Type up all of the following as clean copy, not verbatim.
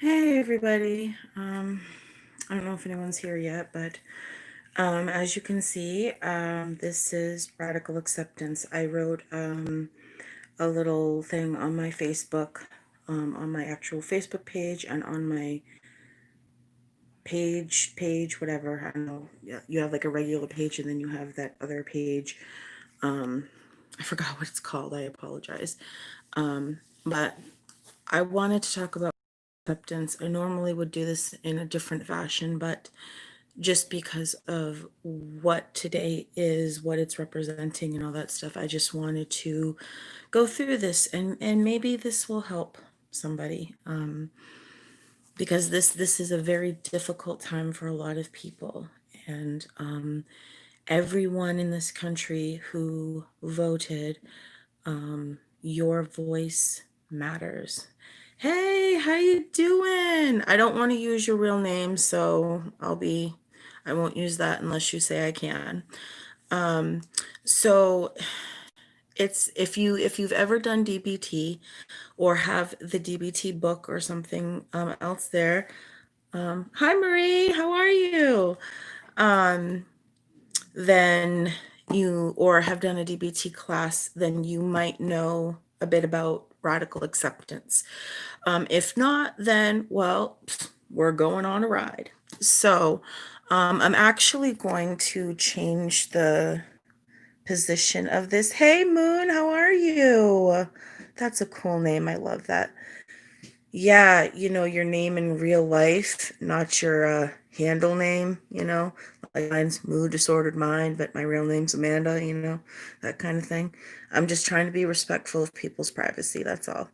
Hey everybody. I don't know if anyone's here yet, but as you can see, this is radical acceptance. I wrote a little thing on my Facebook, on my actual Facebook page, and on my whatever. I don't know. Yeah, you have like a regular page, and then you have that other page. I forgot what it's called. I apologize. But I wanted to talk about acceptance. I normally would do this in a different fashion, but just because of what today is, what it's representing, and all that stuff, I just wanted to go through this, and maybe this will help somebody, because this is a very difficult time for a lot of people, and everyone in this country who voted, your voice matters. Hey, how you doing? I don't want to use your real name, so I won't use that unless you say I can. So it's if you've ever done DBT or have the DBT book or something else there. Hi Marie, how are you? Um, then you or have done a DBT class, then you might know a bit about radical acceptance. If not, then, well, we're going on a ride. So, I'm actually going to change the position of this. Hey, Moon, how are you? That's a cool name. I love that. Yeah, your name in real life, not your handle name, like mine's Mood Disordered Mind, but my real name's Amanda, that kind of thing. I'm just trying to be respectful of people's privacy, that's all.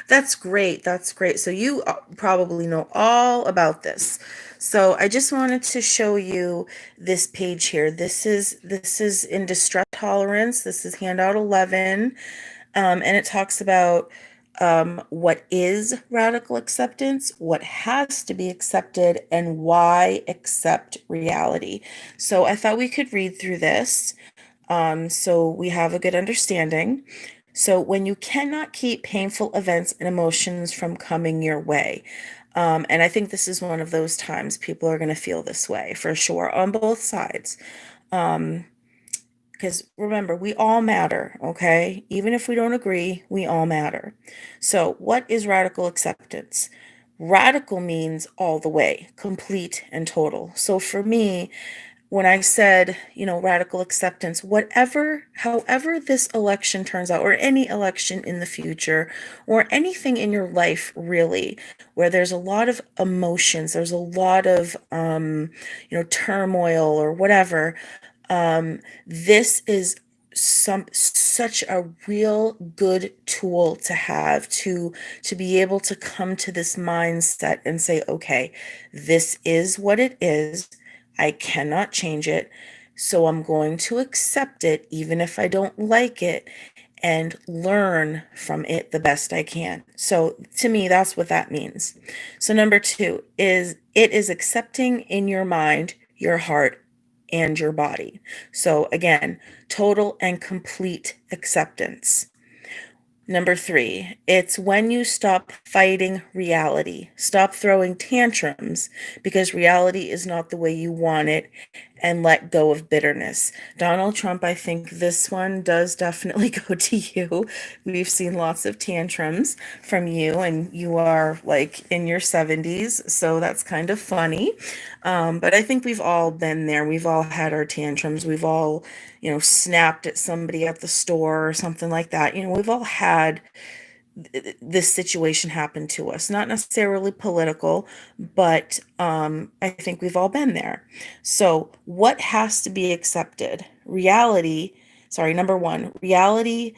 That's great. That's great. So you probably know all about this. So I just wanted to show you this page here. This is in distress tolerance. This is handout 11. And it talks about what is radical acceptance, what has to be accepted, and why accept reality. So I thought we could read through this, so we have a good understanding. So, when you cannot keep painful events and emotions from coming your way, and I think this is one of those times people are going to feel this way for sure on both sides. Because remember, we all matter, okay? Even if we don't agree, we all matter. So, what is radical acceptance? Radical means all the way, complete and total. So, for me, when I said, radical acceptance, however this election turns out, or any election in the future, or anything in your life really, where there's a lot of emotions, there's a lot of, turmoil or whatever, this is such a real good tool to have to be able to come to this mindset and say, okay, this is what it is. I cannot change it. So I'm going to accept it, even if I don't like it, and learn from it the best I can. So to me, that's what that means. So number two is it is accepting in your mind, your heart, and your body. So again, total and complete acceptance. Number three, it's when you stop fighting reality. Stop throwing tantrums because reality is not the way you want it, and let go of bitterness. Donald Trump, I think this one does definitely go to you. We've seen lots of tantrums from you, and you are like in your 70s, so that's kind of funny. But I think we've all been there. We've all had our tantrums. We've all, snapped at somebody at the store or something like that. We've all had this situation happen to us. Not necessarily political, but I think we've all been there. So, what has to be accepted? Reality, sorry, number one, reality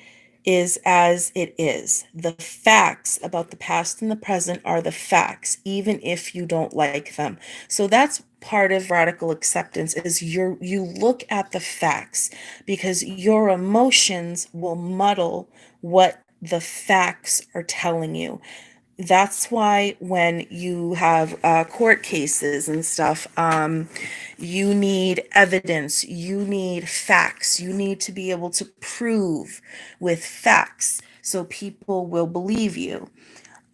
is as it is. The facts about the past and the present are the facts, even if you don't like them. So that's part of radical acceptance is you look at the facts because your emotions will muddle what the facts are telling you. That's why when you have court cases and stuff, you need evidence, you need facts, you need to be able to prove with facts so people will believe you.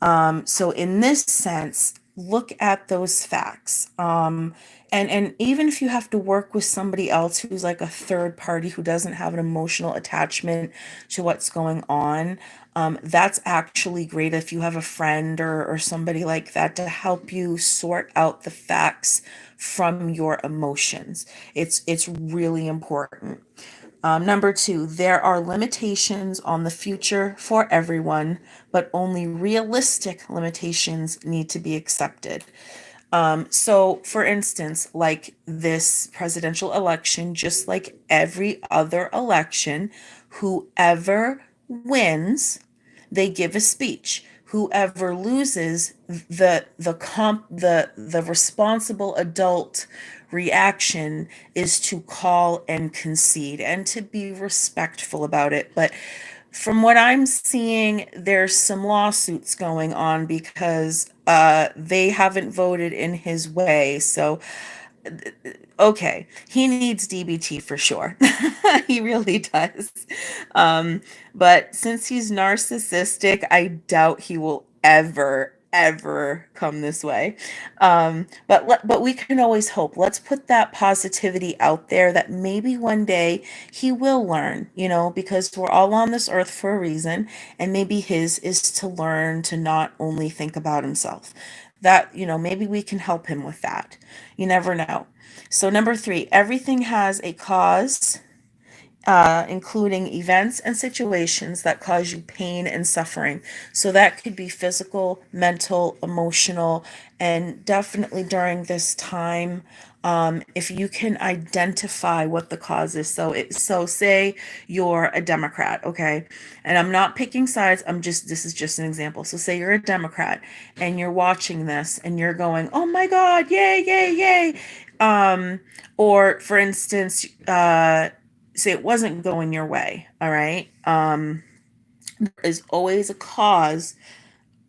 So in this sense, look at those facts. And even if you have to work with somebody else who's like a third party who doesn't have an emotional attachment to what's going on, that's actually great if you have a friend or somebody like that to help you sort out the facts from your emotions. It's really important. Number two, there are limitations on the future for everyone, but only realistic limitations need to be accepted. So, for instance, like this presidential election, just like every other election, whoever wins, they give a speech. Whoever loses, the responsible adult reaction is to call and concede and to be respectful about it. But from what I'm seeing, there's some lawsuits going on because they haven't voted in his way. So okay, he needs DBT for sure. He really does. Um, but since he's narcissistic, I doubt he will ever come this way. But we can always hope. Let's put that positivity out there that maybe one day he will learn, because we're all on this earth for a reason, and maybe his is to learn to not only think about himself. That, maybe we can help him with that. You never know. So, number three, everything has a cause, including events and situations that cause you pain and suffering. So, that could be physical, mental, emotional, and definitely during this time. If you can identify what the cause is, so say you're a Democrat, okay, and I'm not picking sides. This is just an example. So say you're a Democrat and you're watching this and you're going, "Oh my God, yay, yay, yay!" Um, or for instance, say it wasn't going your way, all right? There is always a cause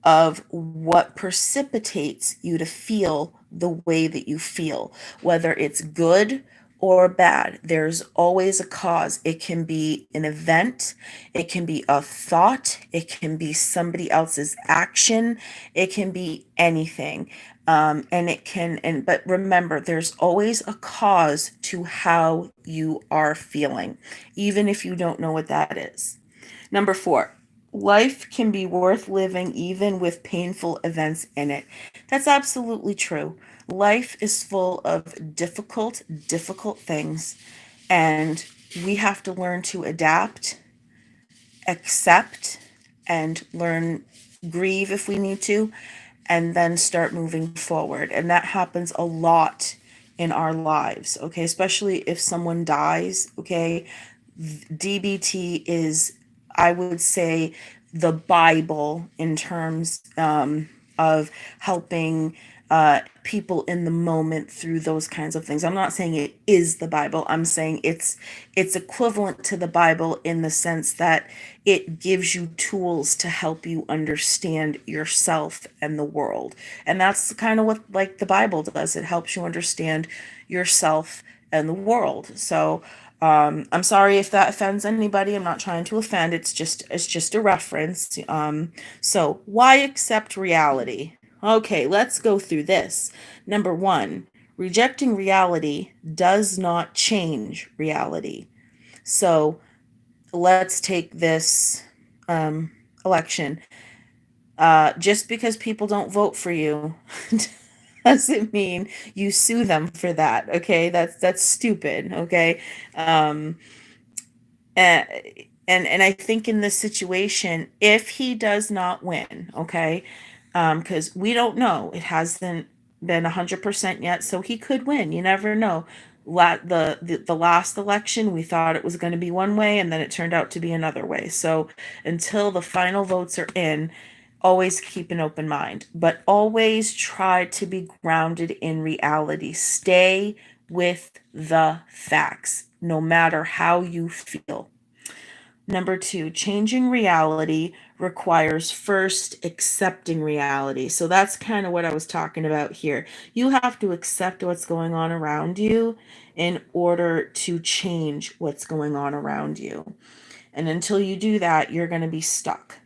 of what precipitates you to feel the way that you feel, whether it's good or bad. There's always a cause. It can be an event, it can be a thought, it can be somebody else's action, it can be anything. But remember, there's always a cause to how you are feeling, even if you don't know what that is. Number four, life can be worth living even with painful events in it. That's absolutely true. Life is full of difficult things, and we have to learn to adapt, accept, and learn, grieve if we need to, and then start moving forward. And that happens a lot in our lives, okay? Especially if someone dies, okay? DBT is, I would say, the Bible in terms of helping people in the moment through those kinds of things. I'm not saying it is the Bible. I'm saying it's equivalent to the Bible in the sense that it gives you tools to help you understand yourself and the world. And that's kind of what like the Bible does. It helps you understand yourself and the world. So I'm sorry if that offends anybody. I'm not trying to offend. It's just a reference. So why accept reality? Okay, let's go through this. Number one, rejecting reality does not change reality. So let's take this election. Just because people don't vote for you doesn't mean you sue them for that. Okay, that's stupid. Okay, um, and, and I think in this situation, if he does not win, okay, because we don't know, it hasn't been 100% yet, so he could win. You never know. The last election, we thought it was going to be one way, and then it turned out to be another way. So until the final votes are in, always keep an open mind, but always try to be grounded in reality. Stay with the facts, no matter how you feel. Number two, changing reality requires first accepting reality. So that's kind of what I was talking about here. You have to accept what's going on around you in order to change what's going on around you. And until you do that, you're going to be stuck.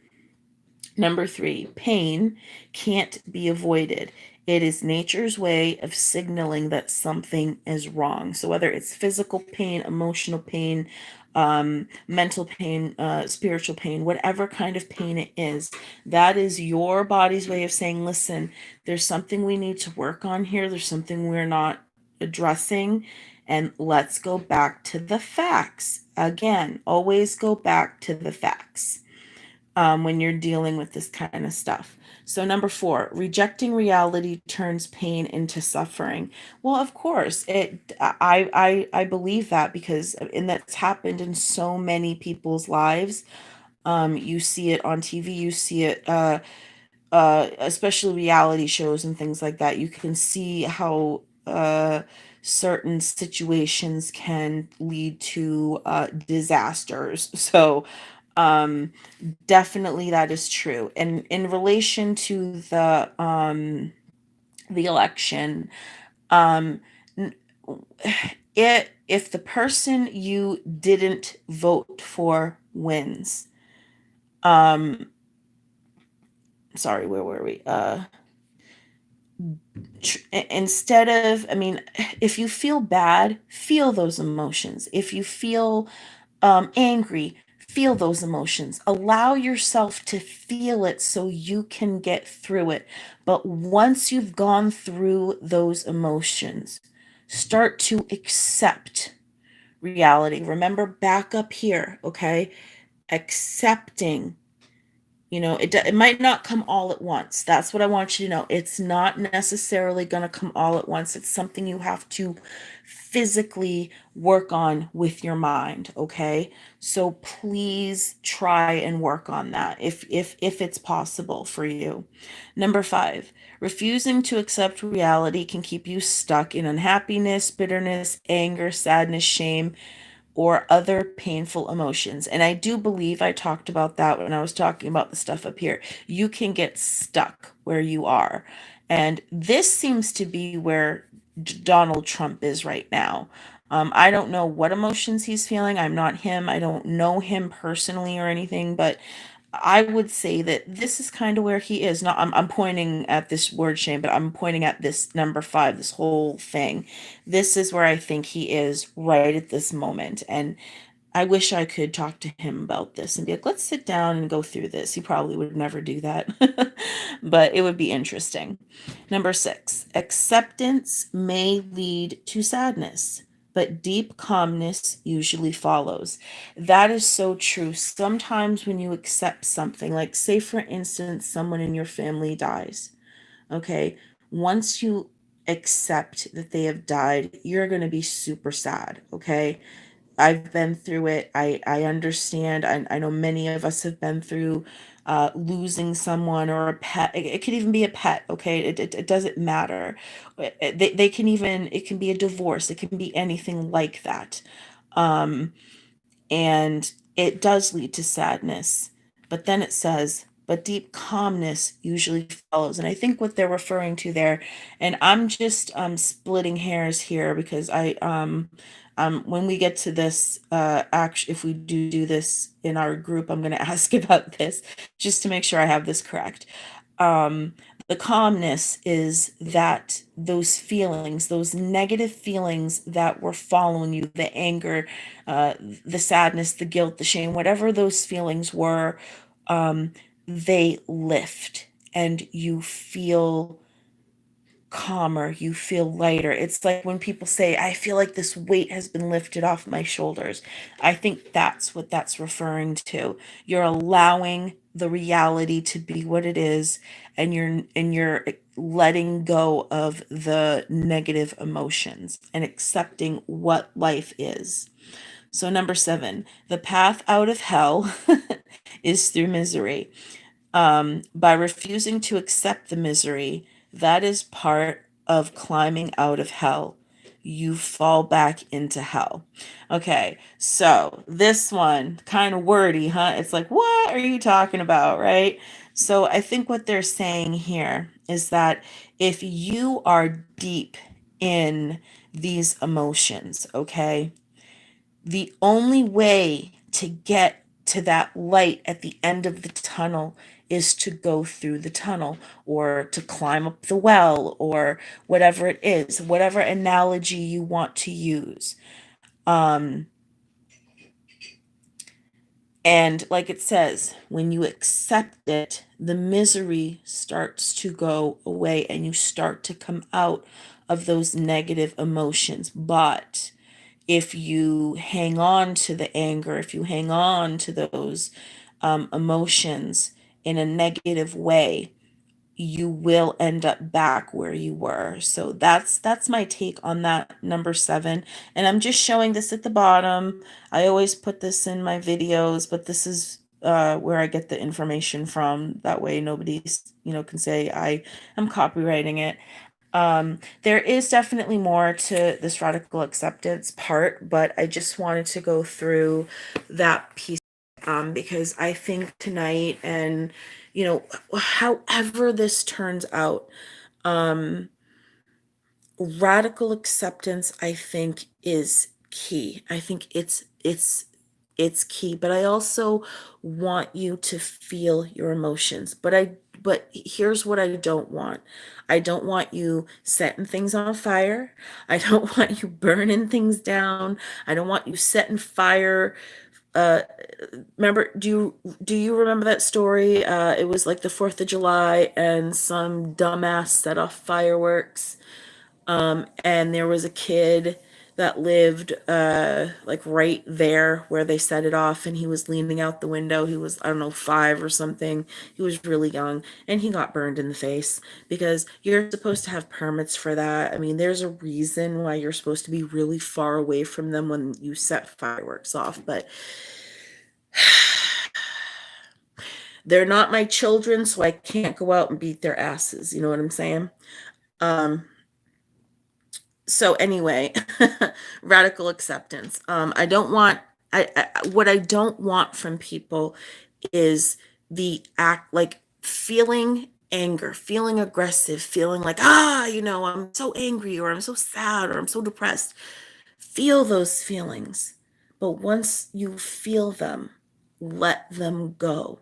Number three, pain can't be avoided. It is nature's way of signaling that something is wrong. So, whether it's physical pain, emotional pain, mental pain, spiritual pain, whatever kind of pain it is, that is your body's way of saying, listen, there's something we need to work on here. There's something we're not addressing. And let's go back to the facts. Again, always go back to the facts when you're dealing with this kind of stuff. So number four, rejecting reality turns pain into suffering. Well, of course, I believe that because and that's happened in so many people's lives. You see it on TV, you see it especially reality shows and things like that. You can see how certain situations can lead to disasters. So um definitely that is true. And in relation to the election, um it if the person you didn't vote for wins, um sorry, where were we? Instead of, I mean, if you feel bad, feel those emotions. If you feel angry, feel those emotions. Allow yourself to feel it so you can get through it. But once you've gone through those emotions, start to accept reality. Remember, back up here, okay? Accepting. It might not come all at once. That's what I want you to know. It's not necessarily going to come all at once. It's something you have to physically work on with your mind, okay? So please try and work on that if it's possible for you. Number 5, refusing to accept reality can keep you stuck in unhappiness, bitterness, anger, sadness, shame, or other painful emotions. And I do believe I talked about that when I was talking about the stuff up here. You can get stuck where you are. And this seems to be where Donald Trump is right now. I don't know what emotions he's feeling. I'm not him. I don't know him personally or anything, but I would say that this is kind of where he is. Not, I'm pointing at this word shame, but I'm pointing at this number 5, this whole thing. This is where I think he is right at this moment. And I wish I could talk to him about this and be like, let's sit down and go through this. He probably would never do that, but it would be interesting. Number 6, acceptance may lead to sadness, but deep calmness usually follows. That is so true. Sometimes when you accept something, like say for instance, someone in your family dies, okay? Once you accept that they have died, you're going to be super sad, okay? I've been through it. I understand. I know many of us have been through losing someone or a pet. It could even be a pet, okay? It doesn't matter. They can even, it can be a divorce. It can be anything like that. Um, and it does lead to sadness. But then it says, but deep calmness usually follows. And I think what they're referring to there, and I'm just splitting hairs here because when we get to this act, if we do this in our group, I'm going to ask about this just to make sure I have this correct. Um, the calmness is that those feelings, those negative feelings that were following you, the anger, the sadness, the guilt, the shame, whatever those feelings were, um, they lift and you feel calmer, you feel lighter. It's like when people say, I feel like this weight has been lifted off my shoulders. I think that's what that's referring to. You're allowing the reality to be what it is, and you're letting go of the negative emotions and accepting what life is. So number 7, the path out of hell is through misery. By refusing to accept the misery, that is part of climbing out of hell. You fall back into hell. Okay, so this one, kind of wordy, huh? It's like, what are you talking about, right? So I think what they're saying here is that if you are deep in these emotions, okay, the only way to get to that light at the end of the tunnel is to go through the tunnel or to climb up the well or whatever it is, whatever analogy you want to use. Um, and like it says, when you accept it, the misery starts to go away and you start to come out of those negative emotions. But if you hang on to the anger, if you hang on to those emotions in a negative way, you will end up back where you were. So that's my take on that number 7. And I'm just showing this at the bottom. I always put this in my videos, but this is where I get the information from. That way nobody's, can say I am copywriting it. There is definitely more to this radical acceptance part, but I just wanted to go through that piece because I think tonight and however this turns out, um, radical acceptance I think is key. I think it's key, but I also want you to feel your emotions. But here's what I don't want. I don't want you setting things on fire. I don't want you burning things down. I don't want you setting fire. uh Remember, do you remember that story? It was like the 4th of July and some dumbass set off fireworks. And there was a kid that lived like right there where they set it off, and he was leaning out the window. He was, I don't know, 5 or something. He was really young, and he got burned in the face because you're supposed to have permits for that. I mean, there's a reason why you're supposed to be really far away from them when you set fireworks off, but they're not my children, so I can't go out and beat their asses. You know what I'm saying? Um, so anyway, radical acceptance. I don't want what I don't want from people is the act like feeling anger, feeling aggressive, feeling like, I'm so angry or I'm so sad or I'm so depressed. Feel those feelings. But once you feel them, let them go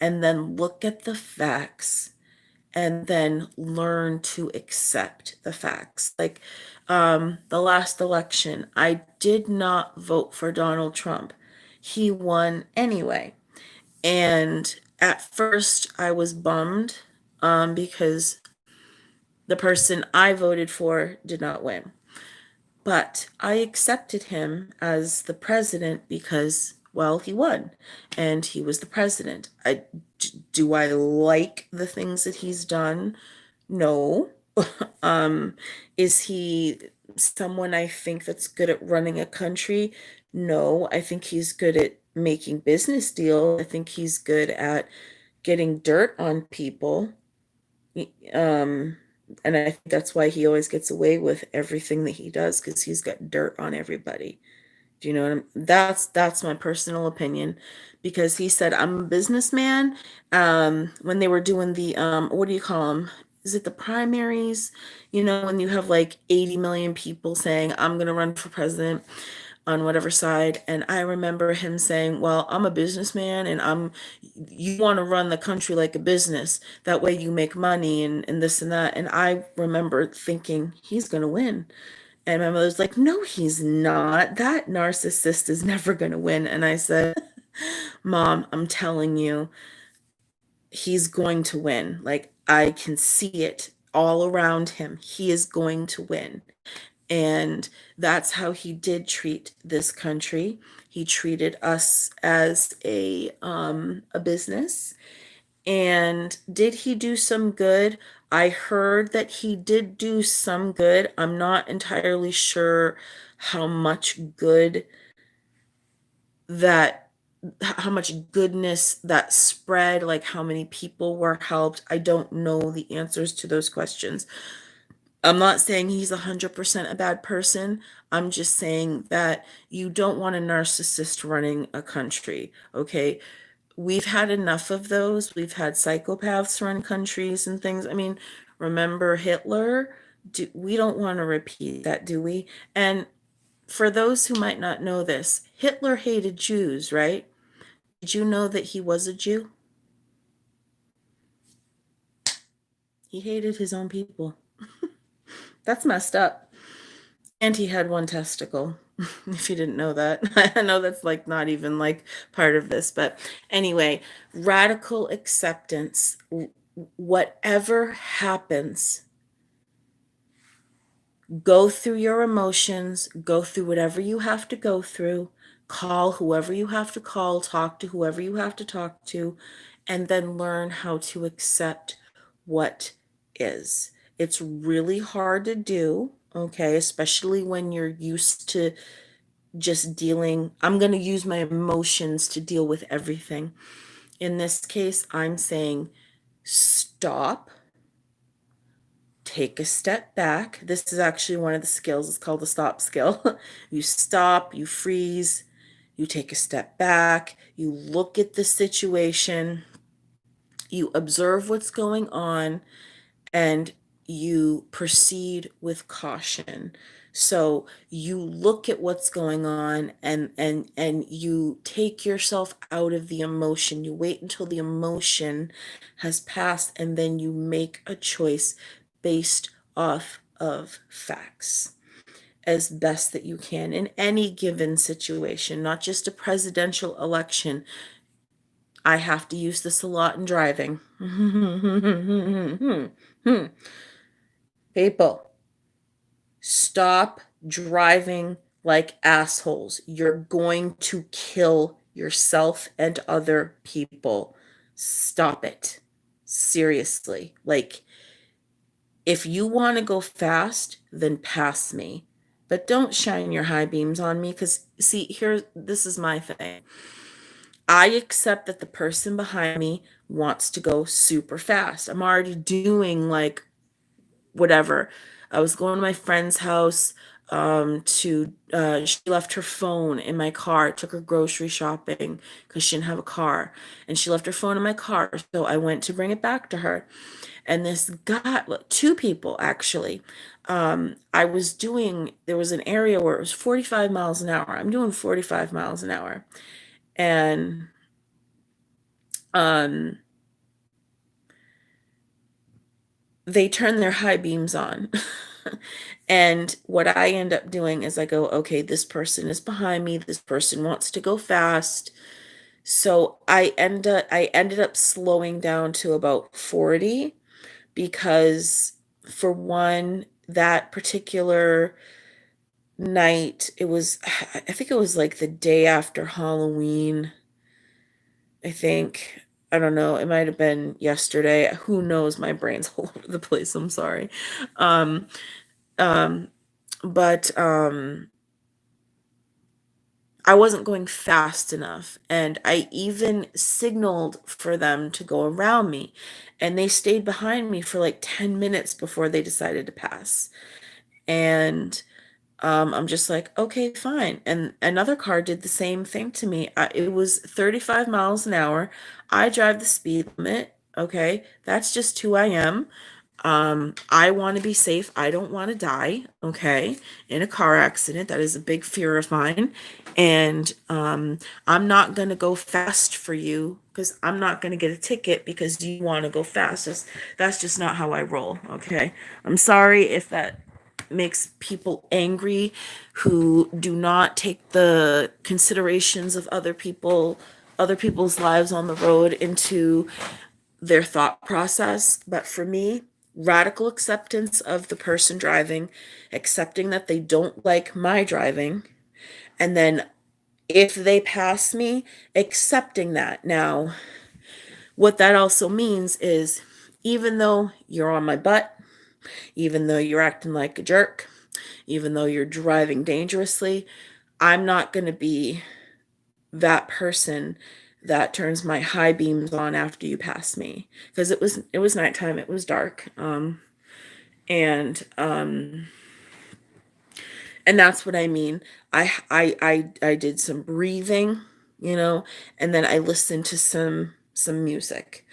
and then look at the facts and then learn to accept the facts. Like the last election, I did not vote for Donald Trump. He won anyway. And at first, I was bummed because the person I voted for did not win. But I accepted him as the president because, well, he won and he was the president. Do I like the things that he's done? No. um, is he someone I think that's good at running a country? No. I think he's good at making business deals. I think he's good at getting dirt on people. Um, and I think that's why he always gets away with everything that he does because he's got dirt on everybody. Do you know what that's my personal opinion because he said I'm a businessman. When they were doing the what do you call them? Is it the primaries? When you have like 80 million people saying I'm going to run for president on whatever side, and I remember him saying, "Well, I'm a businessman and you want to run the country like a business. That way you make money and this and that." And I remember thinking he's going to win. And my mother's like, "No, he's not. That narcissist is never going to win." And I said, "Mom, I'm telling you, he's going to win. Like, I can see it all around him. He is going to win." And that's how he did treat this country. He treated us as a business. And did he do some good? I heard that he did do some good. I'm not entirely sure how much good that how much goodness that spread, like how many people were helped. I don't know the answers to those questions. I'm not saying he's 100% a bad person. I'm just saying that you don't want a narcissist running a country, okay? We've had enough of those. We've had psychopaths run countries and things. I mean, remember Hitler? We don't want to repeat that, do we? And for those who might not know this, Hitler hated Jews, right? Did you know that he was a Jew? He hated his own people. That's messed up. And he had one testicle, if you didn't know that. I know that's like not even like part of this, but anyway, radical acceptance. Whatever happens, go through your emotions, go through whatever you have to go through, call whoever you have to call, talk to whoever you have to talk to, and then learn how to accept what is. It's really hard to do, okay, especially when you're used to just dealing. I'm going to use my emotions to deal with everything. In this case, I'm saying stop, take a step back. This is actually one of the skills. It's called the stop skill. You stop, you freeze, you take a step back, you look at the situation, you observe what's going on, and you proceed with caution. So you look at what's going on, and you take yourself out of the emotion. You wait until the emotion has passed, and then you make a choice based off of facts as best that you can in any given situation, not just a presidential election. I have to use this a lot in driving. People, stop driving like assholes. You're going to kill yourself and other people. Stop it. Seriously. Like, if you want to go fast, then pass me. But don't shine your high beams on me, because, see, here, this is my thing. I accept that the person behind me wants to go super fast. I'm already doing like whatever. I was going to my friend's house to she left her phone in my car. Took her grocery shopping because she didn't have a car, and she left her phone in my car. So I went to bring it back to her. And this guy, two people actually. There was an area where it was 45 miles an hour. I'm doing 45 miles an hour. And um, they turn their high beams on. And what I end up doing is I go, okay, this person is behind me. This person wants to go fast. So I ended up slowing down to about 40, because for one, that particular night, I think it was like the day after Halloween. I think, I don't know, it might have been yesterday. Who knows? My brain's all over the place. I'm sorry. Um, um, but I wasn't going fast enough, and I even signaled for them to go around me, and they stayed behind me for like 10 minutes before they decided to pass. And I'm just like, okay, fine. And another car did the same thing to me. It was 35 miles an hour. I drive the speed limit. Okay, that's just who I am. I want to be safe. I don't want to die, okay, in a car accident. That is a big fear of mine. And I'm not going to go fast for you, because I'm not going to get a ticket because you want to go fast. That's just not how I roll, okay? I'm sorry if that makes people angry who do not take the considerations of other people's lives on the road into their thought process. But for me, radical acceptance of the person driving, accepting that they don't like my driving, and then if they pass me, accepting that. Now, what that also means is, even though you're on my butt, even though you're acting like a jerk, even though you're driving dangerously, I'm not going to be that person that turns my high beams on after you pass me, because it was nighttime, it was dark, and and that's what I mean. I did some breathing, you know, and then I listened to some music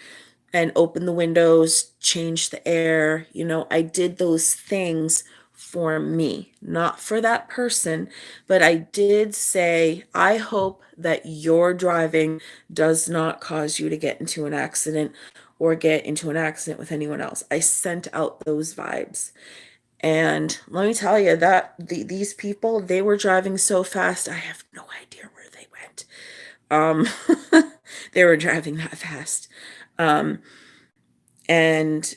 and opened the windows, changed the air. I did those things for me, not for that person, but I did say, I hope that your driving does not cause you to get into an accident, or get into an accident with anyone else. I sent out those vibes. And let me tell you that these people, they were driving so fast, I have no idea where they went. They were driving that fast. Um, and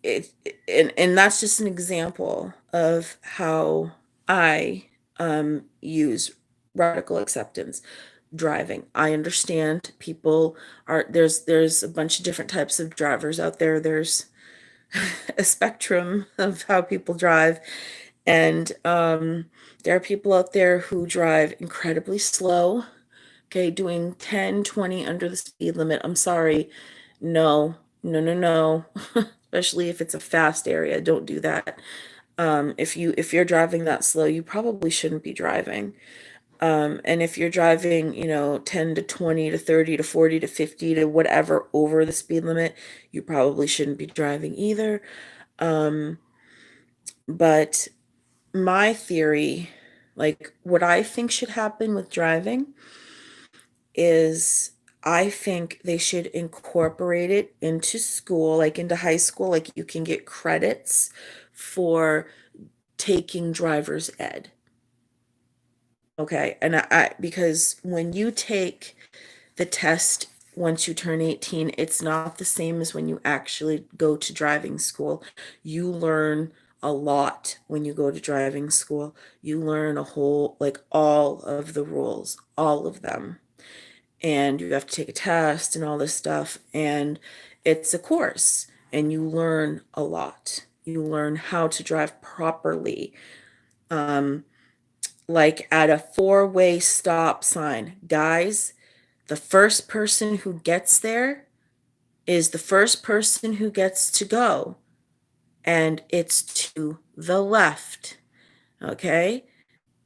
it and that's just an example of how I use radical acceptance driving. I understand people are there's a bunch of different types of drivers out there. There's a spectrum of how people drive, and there are people out there who drive incredibly slow, okay, doing 10, 20 under the speed limit. I'm sorry. No, no, no, no. Especially if it's a fast area, don't do that. If you're driving that slow, you probably shouldn't be driving. And if you're driving, 10 to 20 to 30 to 40 to 50 to whatever over the speed limit, you probably shouldn't be driving either. Um, but my theory, like what I think should happen with driving is I think they should incorporate it into school, like into high school, like you can get credits for taking driver's ed. Okay. And because when you take the test once you turn 18, it's not the same as when you actually go to driving school. You learn a lot when you go to driving school. You learn a whole, like all of the rules, all of them. And you have to take a test and all this stuff. And it's a course, and you learn a lot. You learn how to drive properly. Um, like at a four-way stop sign. Guys, the first person who gets there is the first person who gets to go, and it's to the left. Okay?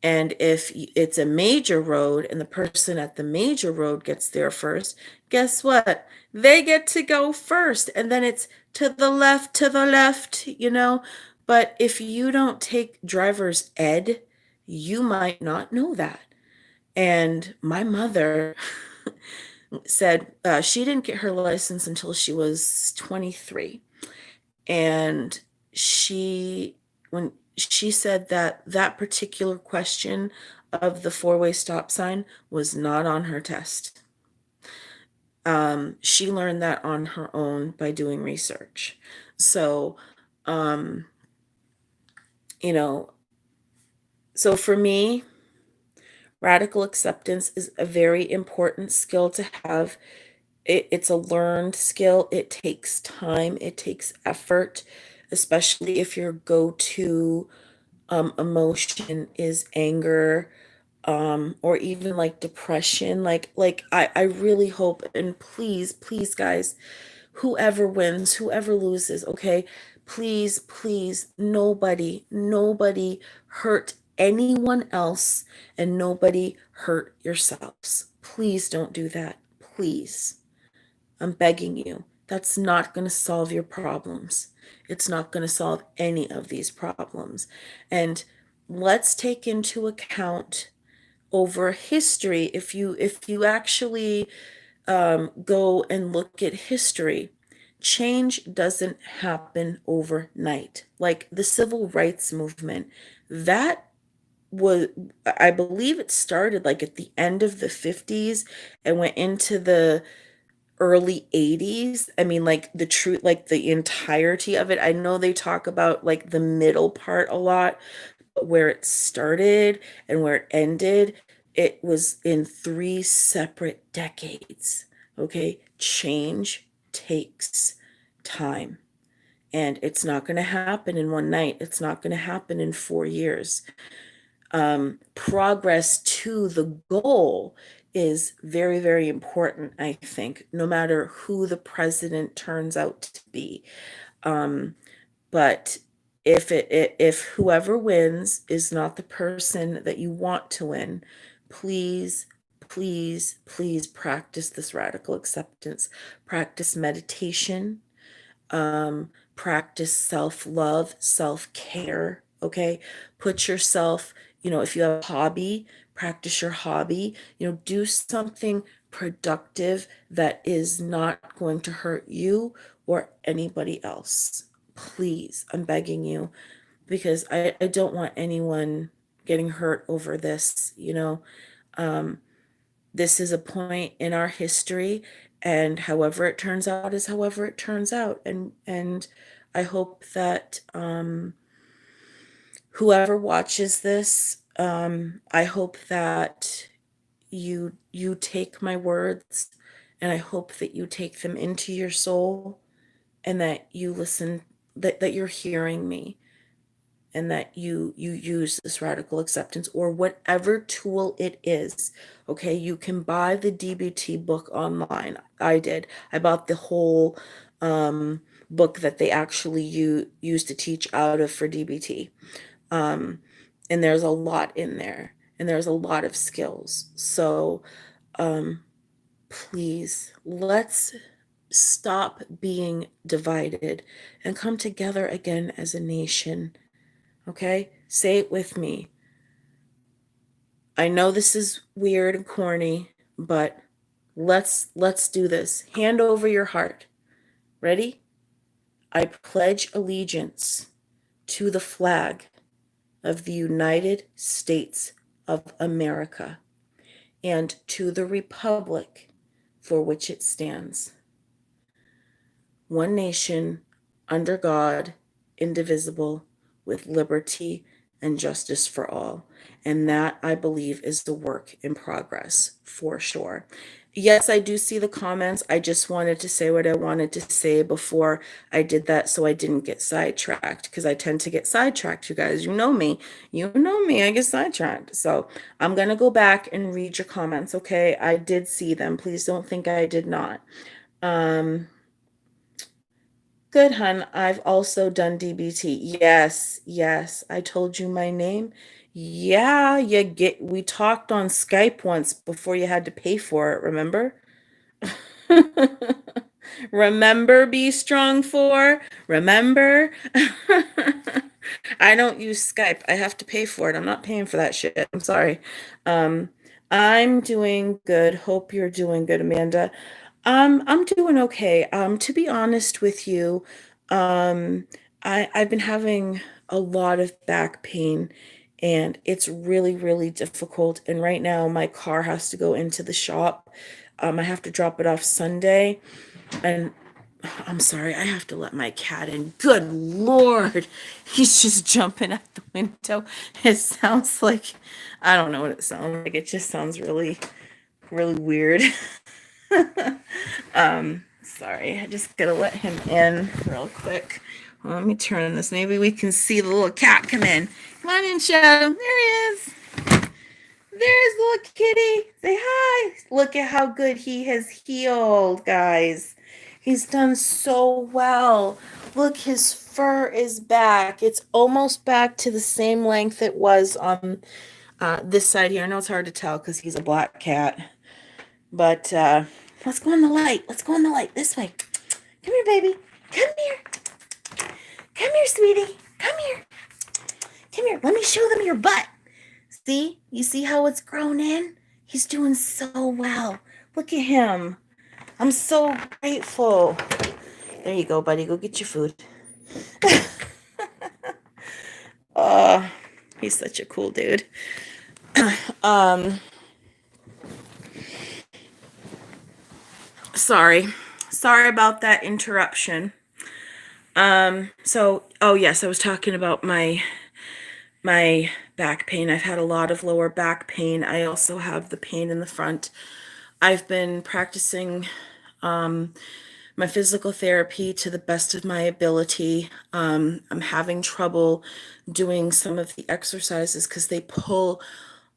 And if it's a major road and the person at the major road gets there first, guess what? They get to go first. And then it's to the left. But if you don't take driver's ed, you might not know that. And my mother said she didn't get her license until she was 23. And she, when she said that that particular question of the four-way stop sign was not on her test. She learned that on her own by doing research. So, um, you know, so for me, radical acceptance is a very important skill to have. It's a learned skill. It takes time, it takes effort, especially if your go-to emotion is anger, or even like depression. Like I really hope, and please, please, guys, whoever wins, whoever loses, okay, please, please, nobody hurt anyone else, and nobody hurt yourselves. Please don't do that. Please. I'm begging you. That's not going to solve your problems. It's not going to solve any of these problems. And let's take into account over history. If you actually go and look at history, change doesn't happen overnight. Like the civil rights movement, that was, I believe it started like at the end of the 50s and went into the early 80s. I mean, like the truth, like the entirety of it. I know they talk about like the middle part a lot, but where it started and where it ended, it was in three separate decades. Okay, change takes time, and it's not going to happen in one night. It's not going to happen in 4 years. Progress to the goal is very, very important, I think, no matter who the president turns out to be. But if whoever wins is not the person that you want to win, please, please, please practice this radical acceptance. Practice meditation, practice self-love, self-care, okay? Put yourself, if you have a hobby, practice your hobby, do something productive, that is not going to hurt you or anybody else. Please, I'm begging you, because I don't want anyone getting hurt over this, you know. This is a point in our history, and however it turns out is however it turns out. And I hope that whoever watches this, I hope that you take my words, and I hope that you take them into your soul, and that you listen, that you're hearing me, and that you use this radical acceptance or whatever tool it is. Okay, you can buy the DBT book online. I did. I bought the whole book that they actually use to teach out of for DBT. um, and there's a lot in there, and there's a lot of skills. So please, let's stop being divided and come together again as a nation. Okay, say it with me. I know this is weird and corny, but let's do this. Hand over your heart. Ready? I pledge allegiance to the flag of the United States of America and to the republic for which it stands, one nation, under God, indivisible, with liberty and justice for all. And that, I believe, is the work in progress for sure. Yes, I do see the comments. I just wanted to say what I wanted to say before I did that so I didn't get sidetracked, because I tend to get sidetracked, you guys. You know me. You know me. I get sidetracked. So I'm going to go back and read your comments, okay? I did see them. Please don't think I did not. Good, hun. I've also done DBT. Yes, yes. I told you my name. Yeah, we talked on Skype once before you had to pay for it, remember? Remember Be Strong for? Remember? I don't use Skype. I have to pay for it. I'm not paying for that shit. I'm sorry. Um, I'm doing good. Hope you're doing good, Amanda. I'm doing okay. To be honest with you, um, I've been having a lot of back pain, and it's really, really difficult. And right now, my car has to go into the shop. I have to drop it off Sunday, and I'm sorry, I have to let my cat in. Good Lord, he's just jumping out the window. It sounds like, I don't know what it sounds like. It just sounds really, really weird. Sorry, I just gotta let him in real quick. Well, let me turn this. Maybe we can see the little cat come in. Come on in, Shadow. There he is. There's little kitty. Say hi. Look at how good he has healed, guys. He's done so well. Look, his fur is back. It's almost back to the same length it was on this side here. I know it's hard to tell because he's a black cat. But let's go in the light. Let's go in the light. This way. Come here, baby. Come here. Come here, sweetie. Come here. Come here. Let me show them your butt. See? You see how it's grown in? He's doing so well. Look at him. I'm so grateful. There you go, buddy. Go get your food. Oh, he's such a cool dude. Sorry. Sorry about that interruption. Oh yes, I was talking about my back pain. I've had a lot of lower back pain. I also have the pain in the front. I've been practicing my physical therapy to the best of my ability. I'm having trouble doing some of the exercises because they pull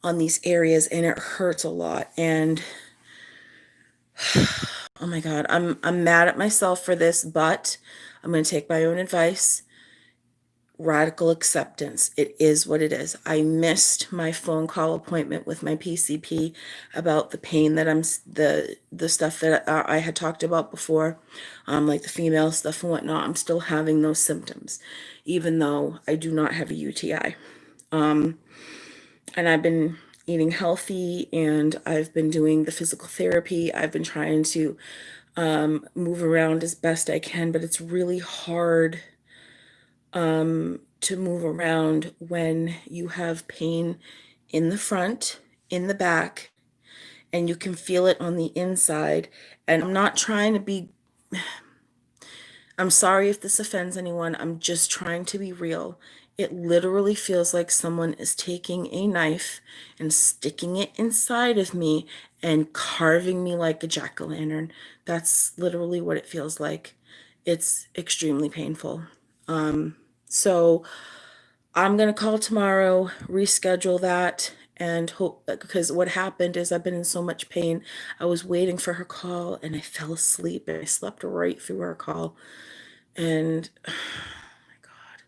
on these areas and it hurts a lot. And oh my God, I'm mad at myself for this, but I'm going to take my own advice. Radical acceptance. It is what it is. I missed my phone call appointment with my PCP about the pain that the stuff that I had talked about before, like the female stuff and whatnot. I'm still having those symptoms, even though I do not have a UTI. And eating healthy, and I've been doing the physical therapy. I've been trying to move around as best I can, but it's really hard to move around when you have pain in the front, in the back, and you can feel it on the inside. And I'm not trying to be, I'm sorry if this offends anyone, I'm just trying to be real. It literally feels like someone is taking a knife and sticking it inside of me and carving me like a jack-o'-lantern. That's literally what it feels like. It's extremely painful. So I'm gonna call tomorrow, reschedule that, and hope, because what happened is I've been in so much pain. I was waiting for her call and I fell asleep and I slept right through her call. And oh my God,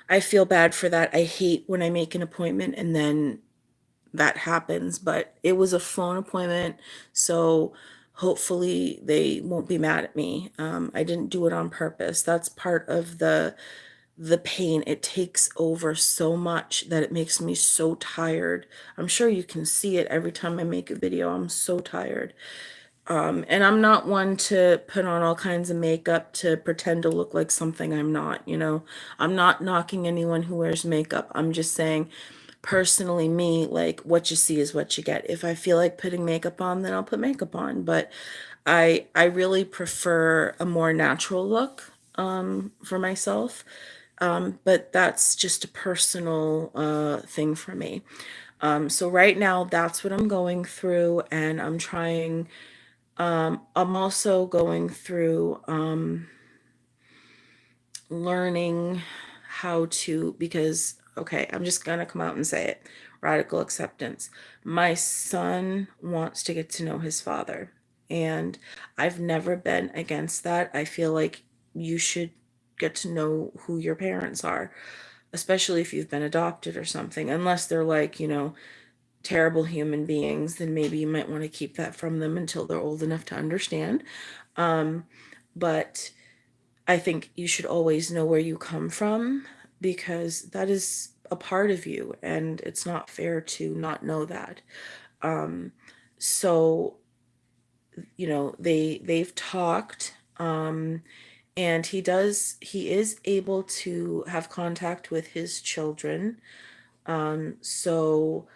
I feel bad for that. I hate when I make an appointment and then that happens, but it was a phone appointment, so hopefully they won't be mad at me. I didn't do it on purpose. That's part of the pain. It takes over so much that it makes me so tired. I'm sure you can see it every time I make a video. I'm so tired. And I'm not one to put on all kinds of makeup to pretend to look like something I'm not, you know. I'm not knocking anyone who wears makeup. I'm just saying, personally, me, like, what you see is what you get. If I feel like putting makeup on, then I'll put makeup on. But I really prefer a more natural look for myself. But that's just a personal thing for me. So right now, that's what I'm going through, and I'm trying. I'm also going through learning how to, because, okay, I'm just gonna come out and say it, radical acceptance. My son wants to get to know his father, and I've never been against that. I feel like you should get to know who your parents are, especially if you've been adopted or something, unless they're like, you know, terrible human beings, then maybe you might want to keep that from them until they're old enough to understand. But I think you should always know where you come from, because that is a part of you and it's not fair to not know that. So, you know, they've talked, and he is able to have contact with his children. So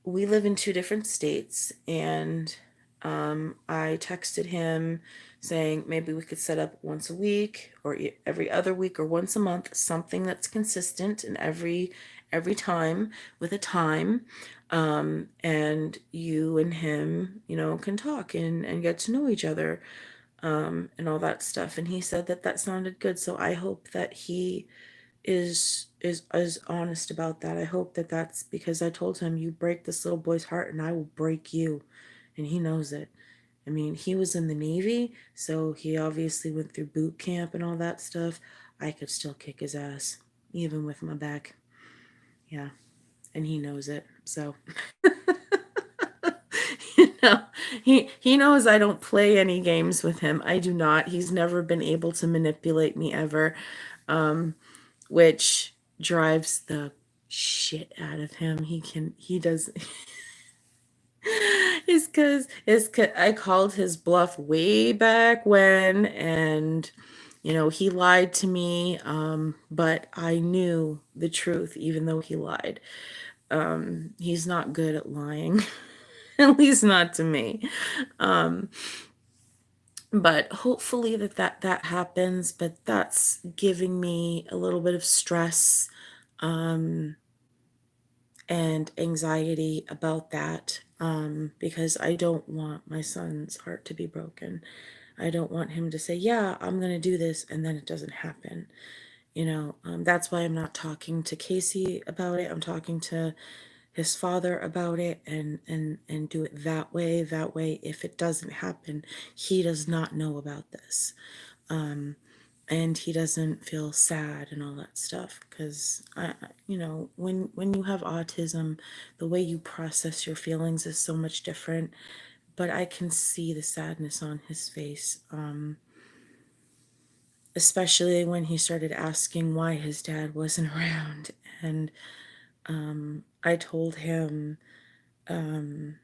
we live in two different states, and I texted him saying maybe we could set up once a week or every other week or once a month, something that's consistent and every time with a time. And you and him, you know, can talk and get to know each other, and all that stuff. And he said that that sounded good. So I hope that he is honest about that. I hope that that's because I told him, you break this little boy's heart and I will break you, and he knows it. I mean, he was in the Navy, so he obviously went through boot camp and all that stuff. I could still kick his ass even with my back. Yeah, and he knows it. So you know, he knows I don't play any games with him. I do not. He's never been able to manipulate me ever. Which drives the shit out of him. He does. It's cause I called his bluff way back when, and you know, he lied to me, but I knew the truth even though he lied. He's not good at lying, at least not to me. But hopefully that happens, but that's giving me a little bit of stress and anxiety about that, because I don't want my son's heart to be broken. I don't want him to say, yeah, I'm going to do this, and then it doesn't happen. You know, that's why I'm not talking to Casey about it. I'm talking to his father about it, and do it that way. That way, if it doesn't happen, he does not know about this. And he doesn't feel sad and all that stuff, because you know, when you have autism, the way you process your feelings is so much different. But I can see the sadness on his face, especially when he started asking why his dad wasn't around. And I told him Um,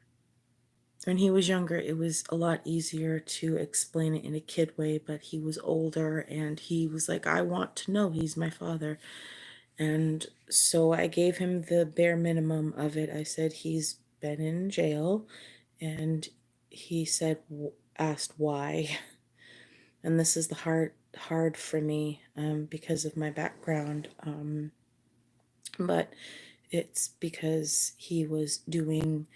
when he was younger, it was a lot easier to explain it in a kid way, but he was older and he was like, I want to know he's my father. And so I gave him the bare minimum of it. I said, he's been in jail. And he said, asked why. And this is the hard for me because of my background. But it's because he was doing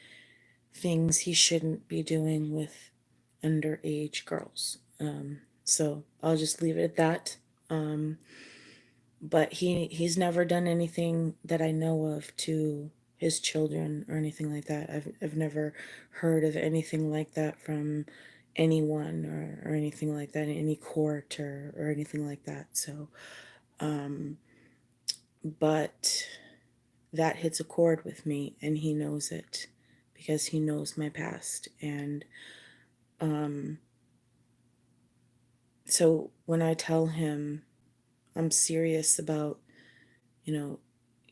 things he shouldn't be doing with underage girls. So I'll just leave it at that. Um, but he's never done anything that I know of to his children or anything like that. I've never heard of anything like that from anyone or anything like that in any court or anything like that. So, but that hits a chord with me and he knows it because he knows my past. And so when I tell him I'm serious about, you know,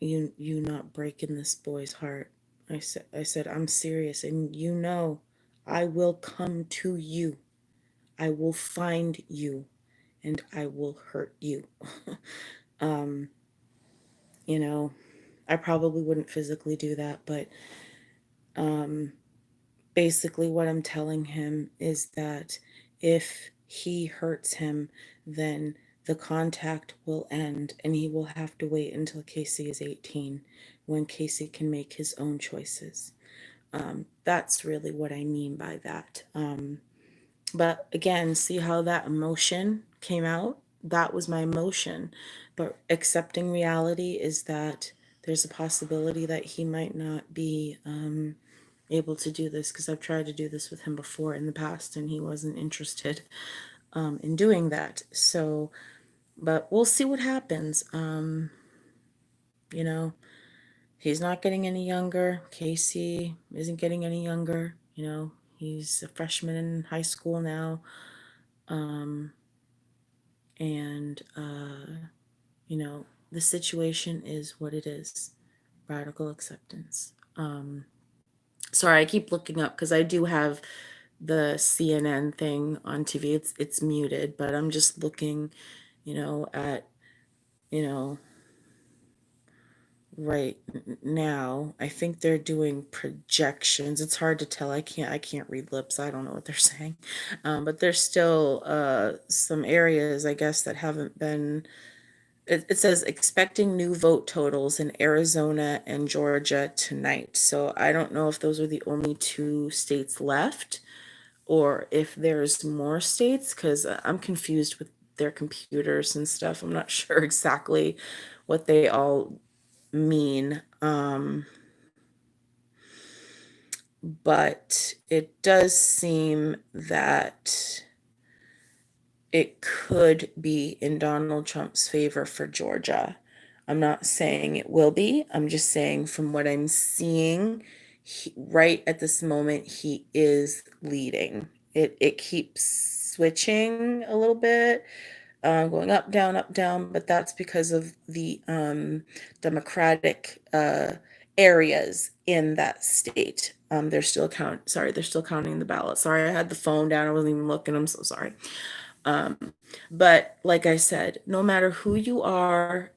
you not breaking this boy's heart, I said I'm serious, and I will come to you. I will find you and I will hurt you. um, you know, I probably wouldn't physically do that, but basically what I'm telling him is that if he hurts him, then the contact will end and he will have to wait until Casey is 18 when Casey can make his own choices. That's really what I mean by that. But again, see how that emotion came out? That was my emotion. But accepting reality is that there's a possibility that he might not be able to do this because I've tried to do this with him before in the past and he wasn't interested in doing that. So, but we'll see what happens. You know, he's not getting any younger. Casey isn't getting any younger. He's a freshman in high school now. And, the situation is what it is. Radical acceptance. Sorry, I keep looking up because I do have the CNN thing on TV. It's muted, but I'm just looking, at, you know, right now. I think they're doing projections. It's hard to tell. I can't read lips. I don't know what they're saying. But there's still some areas, I guess, that haven't been. It says expecting new vote totals in Arizona and Georgia tonight. So I don't know if those are the only two states left or if there's more states because I'm confused with their computers and stuff. I'm not sure exactly what they all mean. But it does seem that it could be in Donald Trump's favor for Georgia. I'm not saying it will be. I'm just saying from what I'm seeing, right at this moment, he is leading. It keeps switching a little bit, going up, down, but that's because of the Democratic areas in that state. They're still counting the ballots. Sorry, I had the phone down. I wasn't even looking. I'm so sorry. But like I said, no matter who you are,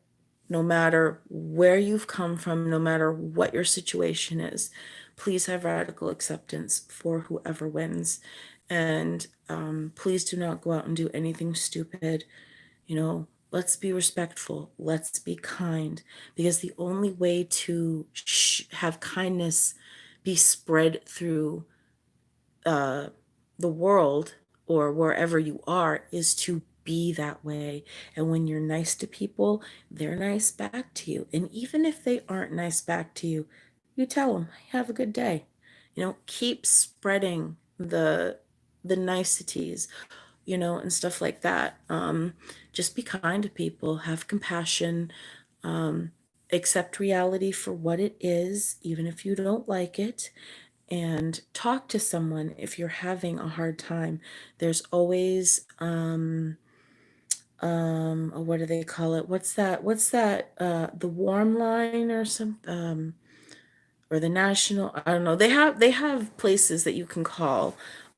no matter where you've come from, no matter what your situation is, please have radical acceptance for whoever wins. And please do not go out and do anything stupid. Let's be respectful. Let's be kind. Because the only way to have kindness be spread through the world or wherever you are is to be that way. And when you're nice to people, they're nice back to you. And even if they aren't nice back to you, you tell them, have a good day. Keep spreading the niceties, and stuff like that. Just be kind to people, have compassion, accept reality for what it is, even if you don't like it, and talk to someone if you're having a hard time. There's always what do they call it? What's that? The warm line or something? or the national, I don't know. They have places that you can call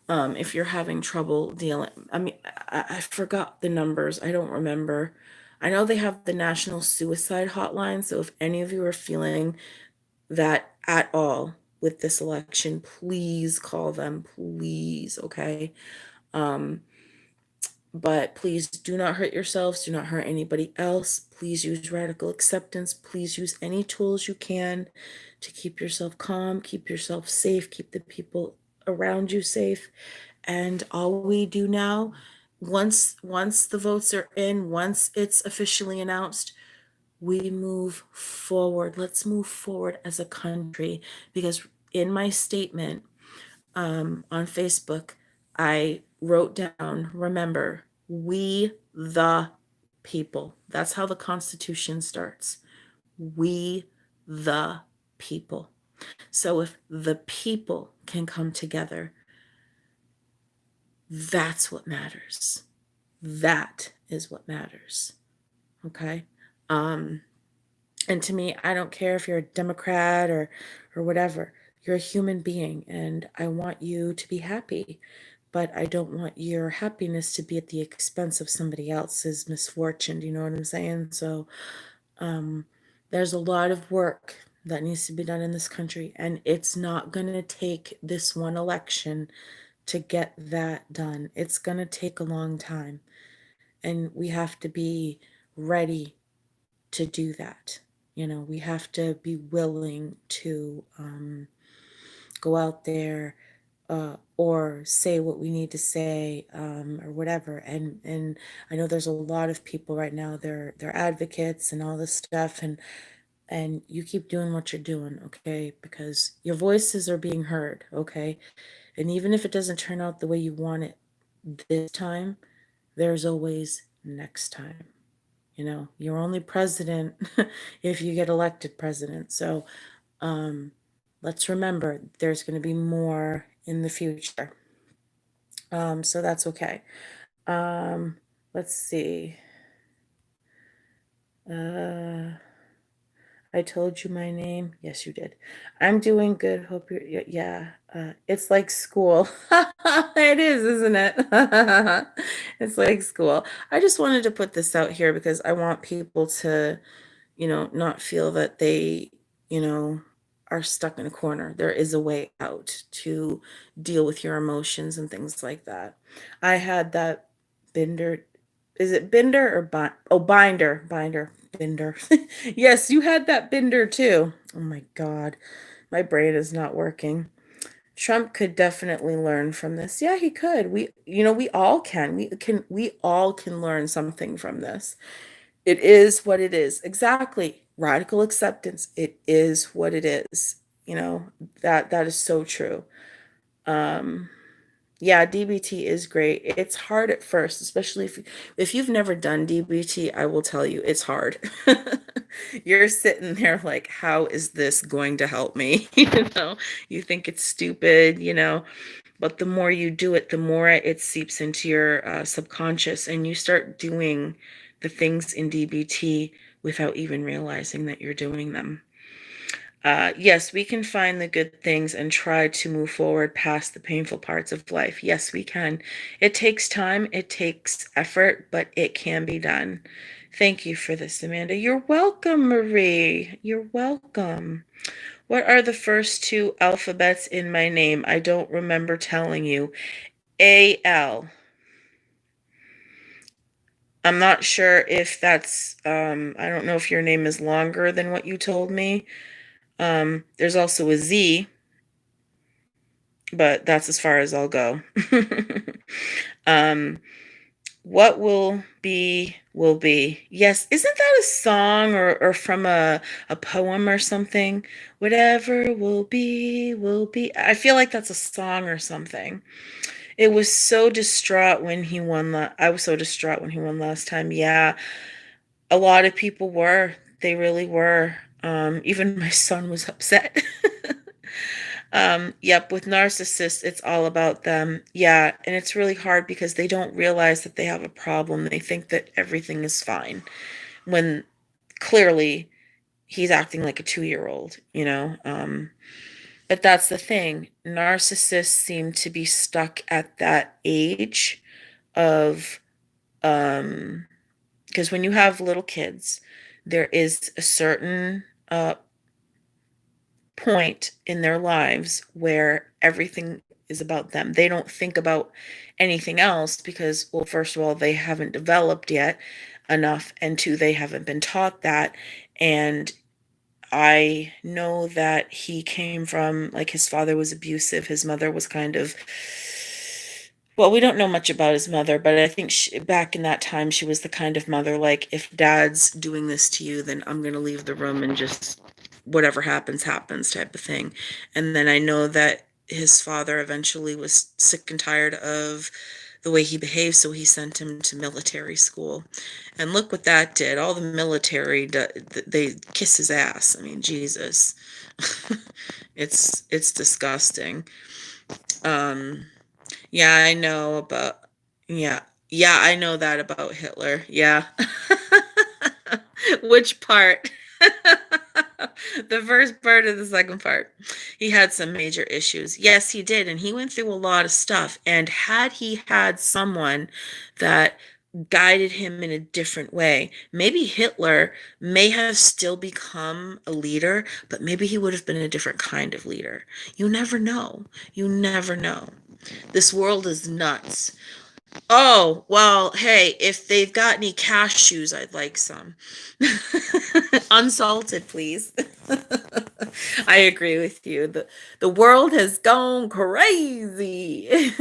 if you're having trouble dealing. I mean, I forgot the numbers. I don't remember. I know they have the National Suicide Hotline. So if any of you are feeling that at all with this election, please call them, please, okay? Um, but please do not hurt yourselves, do not hurt anybody else. Please use radical acceptance. Please use any tools you can to keep yourself calm, keep yourself safe, keep the people around you safe. And all we do now, once the votes are in, once it's officially announced, we move forward. Let's move forward as a country, because in my statement on Facebook, I wrote down, remember, we the people. That's how the Constitution starts. We the people. So if the people can come together, that's what matters. That is what matters. Okay? And to me, I don't care if you're a Democrat or whatever. You're a human being, and I want you to be happy, but I don't want your happiness to be at the expense of somebody else's misfortune. Do you know what I'm saying? So um, there's a lot of work that needs to be done in this country, and it's not going to take this one election to get that done. It's going to take a long time, and we have to be ready to do that. You know, we have to be willing to go out there or say what we need to say or whatever. And I know there's a lot of people right now. They're advocates and all this stuff, and you keep doing what you're doing, okay? Because your voices are being heard, okay? And even if it doesn't turn out the way you want it this time, there's always next time. You know, you're only president if you get elected president. So let's remember there's going to be more in the future. So that's okay. Let's see. I told you my name. Yes, you did. I'm doing good. Hope you're, yeah. It's like school. It is, isn't it? It's like school. I just wanted to put this out here because I want people to, not feel that they, you know, are stuck in a corner. There is a way out to deal with your emotions and things like that. I had that binder. Is it binder or bind? Oh, binder, binder. Yes, you had that binder too. Oh my God, my brain is not working. Trump could definitely learn from this. Yeah, he could. We all can. We all can learn something from this. It is what it is. Exactly. Radical acceptance. It is what it is. That is so true. Um, yeah, DBT is great. It's hard at first, especially if you've never done DBT, I will tell you it's hard. You're sitting there like, how is this going to help me? You think it's stupid, but the more you do it, the more it seeps into your subconscious, and you start doing the things in DBT without even realizing that you're doing them. Yes, we can find the good things and try to move forward past the painful parts of life. Yes, we can. It takes time, it takes effort, but it can be done. Thank you for this, Amanda. You're welcome, Marie. You're welcome. What are the first two alphabets in my name? I don't remember telling you. A-L. I'm not sure if that's, I don't know if your name is longer than what you told me. There's also a Z, but that's as far as I'll go. um, what will be, will be. Yes, isn't that a song or from a poem or something? Whatever will be, will be. I feel like that's a song or something. It was so distraught when he won. I was so distraught when he won last time. Yeah, a lot of people were. They really were. Even my son was upset. Yep, with narcissists, it's all about them. Yeah, and it's really hard because they don't realize that they have a problem. They think that everything is fine when clearly he's acting like a 2-year old, you know? But that's the thing. Narcissists seem to be stuck at that age of, um, because when you have little kids, there is a certain point in their lives where everything is about them. They don't think about anything else because, well, first of all, they haven't developed yet enough, and two, they haven't been taught that. And I know that he came from, like, his father was abusive. His mother was kind of, well, we don't know much about his mother, but I think back in that time, she was the kind of mother, like, if dad's doing this to you, then I'm going to leave the room and just whatever happens, happens type of thing. And then I know that his father eventually was sick and tired of the way he behaved, so he sent him to military school. And look what that did. All the military, they kiss his ass. I mean, Jesus. It's disgusting. Um, yeah, I know about, yeah, yeah, I know that about Hitler. Yeah. Which part? The first part or the second part? He had some major issues. Yes, he did. And he went through a lot of stuff. And had he had someone that guided him in a different way, maybe Hitler may have still become a leader, but maybe he would have been a different kind of leader. You never know. You never know. This world is nuts. Oh, well, hey, if they've got any cashews, I'd like some. Unsalted, please. I agree with you. The world has gone crazy.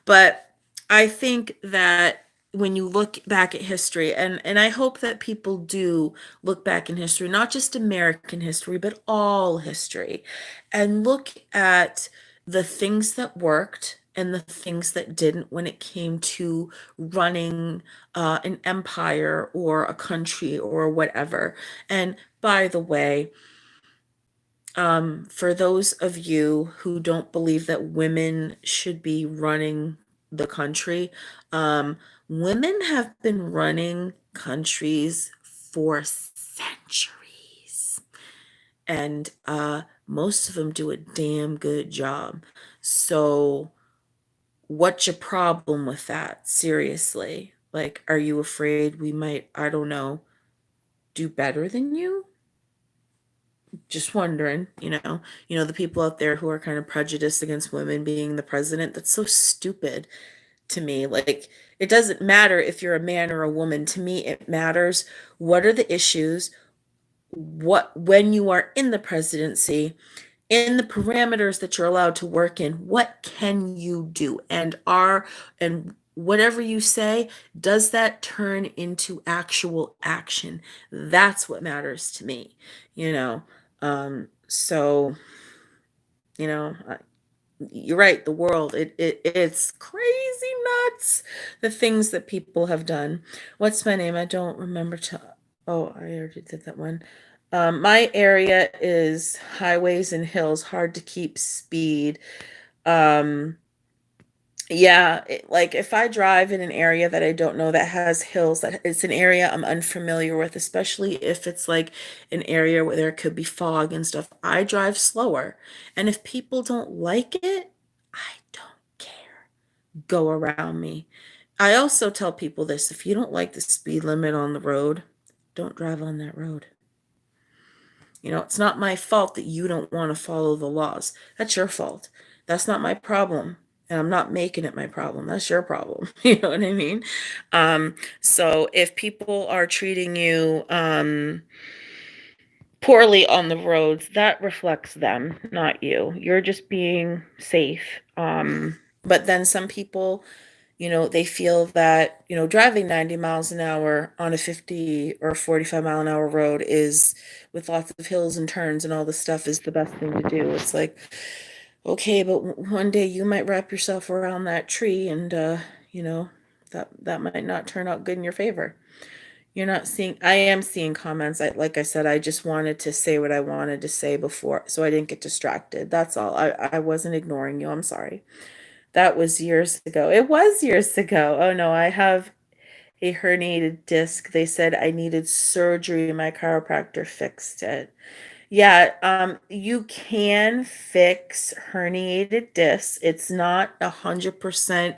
But I think that when you look back at history, and I hope that people do look back in history, not just American history, but all history, and look at the things that worked and the things that didn't when it came to running an empire or a country or whatever. And by the way, for those of you who don't believe that women should be running the country, women have been running countries for centuries. And most of them do a damn good job. So, what's your problem with that? Seriously. Like, are you afraid we might, I don't know, do better than you? Just wondering, the people out there who are kind of prejudiced against women being the president, that's so stupid to me. Like, it doesn't matter if you're a man or a woman. To me, it matters what are the issues, what when you are in the presidency, in the parameters that you're allowed to work in, what can you do? And whatever you say, does that turn into actual action? That's what matters to me, you know. So, you're right, the world, it's crazy nuts, the things that people have done. What's my name? I don't remember to, oh, I already did that one. My area is highways and hills, hard to keep speed. Um, yeah, like if I drive in an area that I don't know that has hills, that it's an area I'm unfamiliar with, especially if it's like an area where there could be fog and stuff, I drive slower. And if people don't like it, I don't care. Go around me. I also tell people this, if you don't like the speed limit on the road, don't drive on that road. It's not my fault that you don't want to follow the laws. That's your fault. That's not my problem. And I'm not making it my problem. That's your problem. You know what I mean? So if people are treating you poorly on the roads, that reflects them, not you. You're just being safe. But then some people, they feel that, driving 90 miles an hour on a 50 or 45-mile-an-hour road is, with lots of hills and turns and all this stuff, is the best thing to do. It's like, okay, but one day you might wrap yourself around that tree and, you know, that might not turn out good in your favor. I am seeing comments. Like I said, I just wanted to say what I wanted to say before, so I didn't get distracted. That's all. I wasn't ignoring you. I'm sorry. That was years ago. It was years ago. Oh no, I have a herniated disc. They said I needed surgery. My chiropractor fixed it. Yeah, you can fix herniated discs. It's not 100%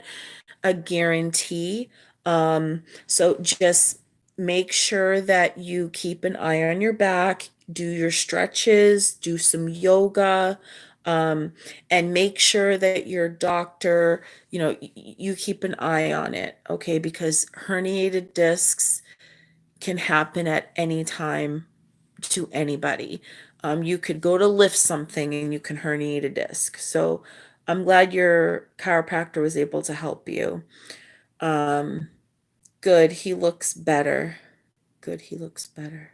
a guarantee. So just make sure that you keep an eye on your back, do your stretches, do some yoga, um, and make sure that your doctor, you keep an eye on it, okay? Because herniated discs can happen at any time to anybody. You could go to lift something and you can herniate a disc. So I'm glad your chiropractor was able to help you. Um, Good, he looks better. Good, he looks better.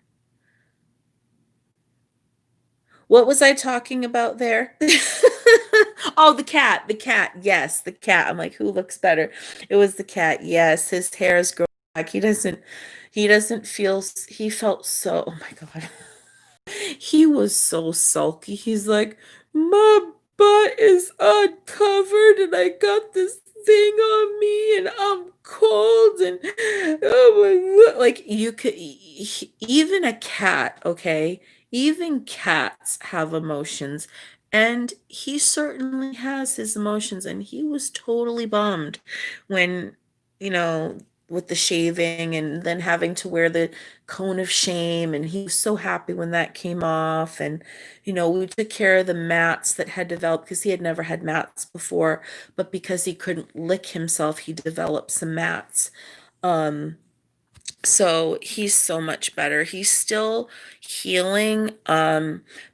What was I talking about there? Oh, the cat, the cat. Yes, the cat. I'm like, who looks better? It was the cat. Yes, his hair is growing back. He doesn't feel, he felt so, oh my God. He was so sulky. He's like, my butt is uncovered and I got this thing on me and I'm cold and oh my God. Like you could even a cat, okay? Even cats have emotions. And he certainly has his emotions and he was totally bummed when, you know, with the shaving and then having to wear the cone of shame, and he was so happy when that came off. And we took care of the mats that had developed because he had never had mats before, but because he couldn't lick himself he developed some mats. So he's so much better. He's still healing.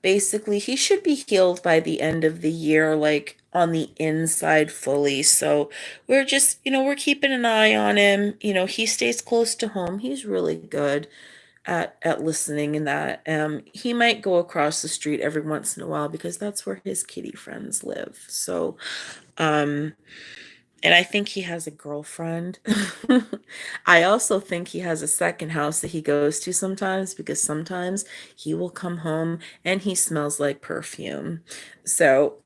Basically he should be healed by the end of the year, like on the inside fully. So we're just, we're keeping an eye on him. He stays close to home. He's really good at listening, and that he might go across the street every once in a while because that's where his kitty friends live. So um and I think he has a girlfriend. I also think he has a second house that he goes to sometimes because sometimes he will come home and he smells like perfume. So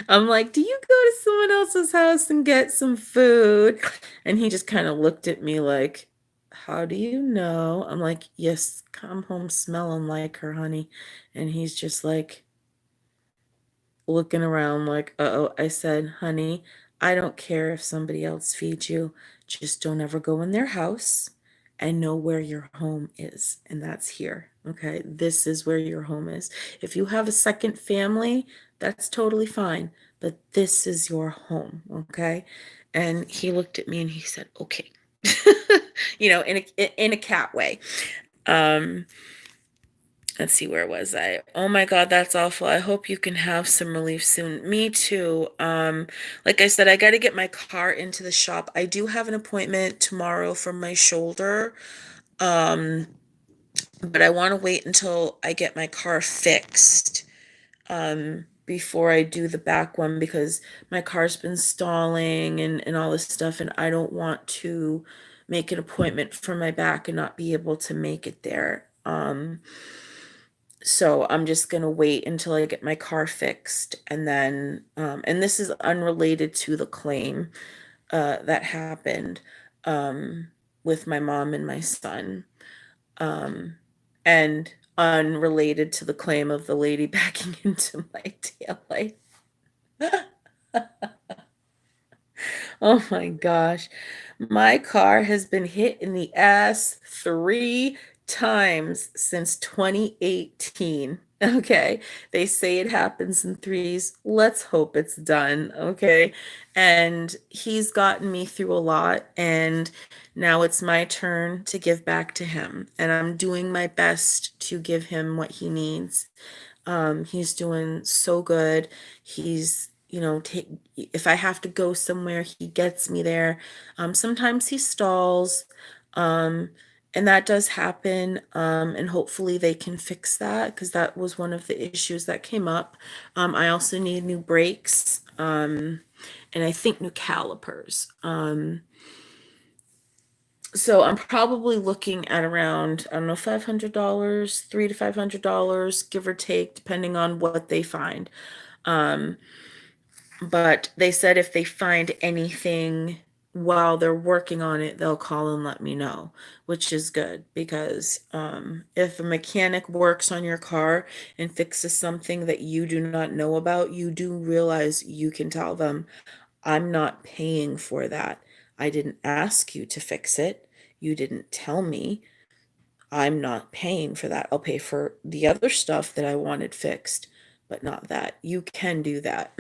I'm like, do you go to someone else's house and get some food? And he just kind of looked at me like, how do you know? I'm like, yes, come home smelling like her, honey. And he's just like, looking around like, uh-oh. I said, honey, I don't care if somebody else feeds you. Just don't ever go in their house and know where your home is. And that's here. Okay. This is where your home is. If you have a second family, that's totally fine. But this is your home. Okay. And he looked at me and he said, okay. In a cat way. Um, Let's see, where was I? Oh my God, that's awful. I hope you can have some relief soon. Me too. Like I said, I got to get my car into the shop. I do have an appointment tomorrow for my shoulder. Um, but I want to wait until I get my car fixed, before I do the back one because my car's been stalling and all this stuff, and I don't want to make an appointment for my back and not be able to make it there. So I'm just gonna wait until I get my car fixed, and then and this is unrelated to the claim that happened with my mom and my son, um, and unrelated to the claim of the lady backing into my taillight. Oh my gosh. My car has been hit in the ass 3 times since 2018. Okay. They say it happens in threes. Let's hope it's done. Okay. And he's gotten me through a lot. And now it's my turn to give back to him. And I'm doing my best to give him what he needs. He's doing so good. He's, take if I have to go somewhere, he gets me there. Sometimes he stalls, um, and that does happen. And hopefully they can fix that because that was one of the issues that came up. I also need new brakes, and I think new calipers. So I'm probably looking at around, I don't know, $500, $300 to $500, give or take, depending on what they find. Um, but they said if they find anything while they're working on it, they'll call and let me know, which is good because if a mechanic works on your car and fixes something that you do not know about, you do realize you can tell them, I'm not paying for that. I didn't ask you to fix it. You didn't tell me. I'm not paying for that. I'll pay for the other stuff that I wanted fixed, but not that. You can do that.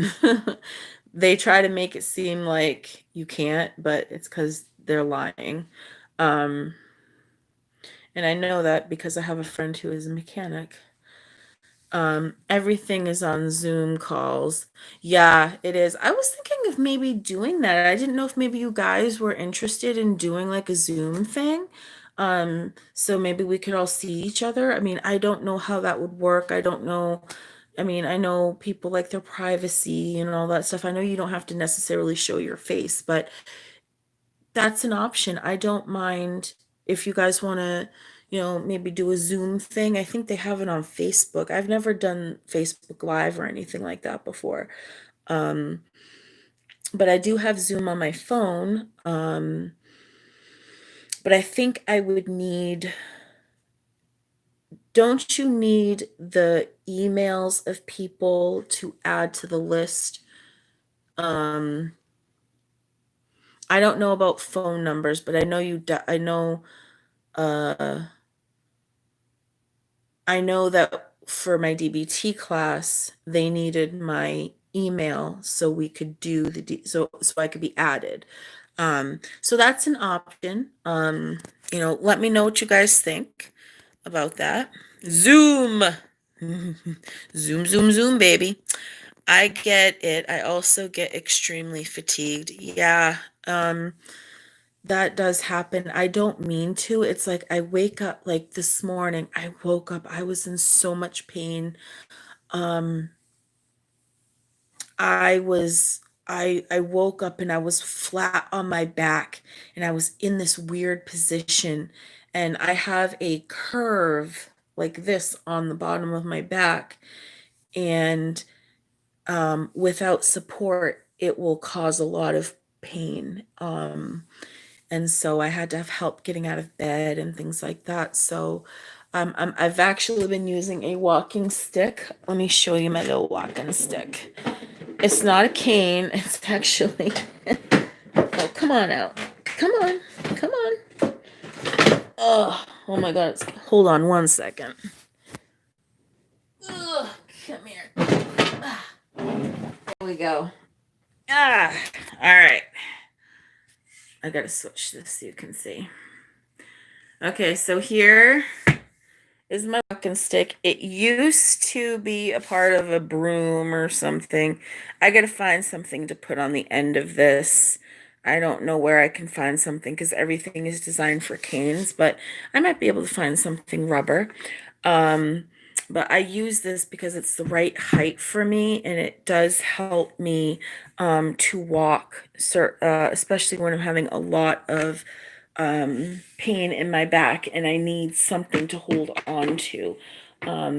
They try to make it seem like you can't, but it's because they're lying. Um, and I know that because I have a friend who is a mechanic. Everything is on Zoom calls. Yeah, it is. I was thinking of maybe doing that. I didn't know if maybe you guys were interested in doing like a Zoom thing. So maybe we could all see each other. I mean, I don't know how that would work. I don't know. I mean, I know people like their privacy and all that stuff. I know you don't have to necessarily show your face, but that's an option. I don't mind if you guys want to, maybe do a Zoom thing. I think they have it on Facebook. I've never done Facebook Live or anything like that before. Um, but I do have Zoom on my phone. But I think I would need, don't you need the emails of people to add to the list? Um, I don't know about phone numbers, but uh, I know that for my DBT class, they needed my email so we could do so I could be added. So that's an option. Let me know what you guys think about that. Zoom. Zoom, zoom, zoom, baby. I get it. I also get extremely fatigued. Yeah. That does happen. I don't mean to. It's like I wake up like this morning, I woke up, I was in so much pain. Um, I was I woke up and I was flat on my back and I was in this weird position and I have a curve like this on the bottom of my back and without support it will cause a lot of pain. And so I had to have help getting out of bed and things like that. So I've actually been using a walking stick. Let me show you my little walking stick. It's not a cane. It's actually. Oh, come on out. Come on. Come on. Oh my God. Hold on one second. Ugh, come here. Ah, there we go. Ah, all right. I gotta switch this so you can see. Okay, so here is my walking stick. It used to be a part of a broom or something. I gotta find something to put on the end of this. I don't know where I can find something because everything is designed for canes, but I might be able to find something rubber. Um, but I use this because it's the right height for me and it does help me to walk, especially when I'm having a lot of pain in my back and I need something to hold on to.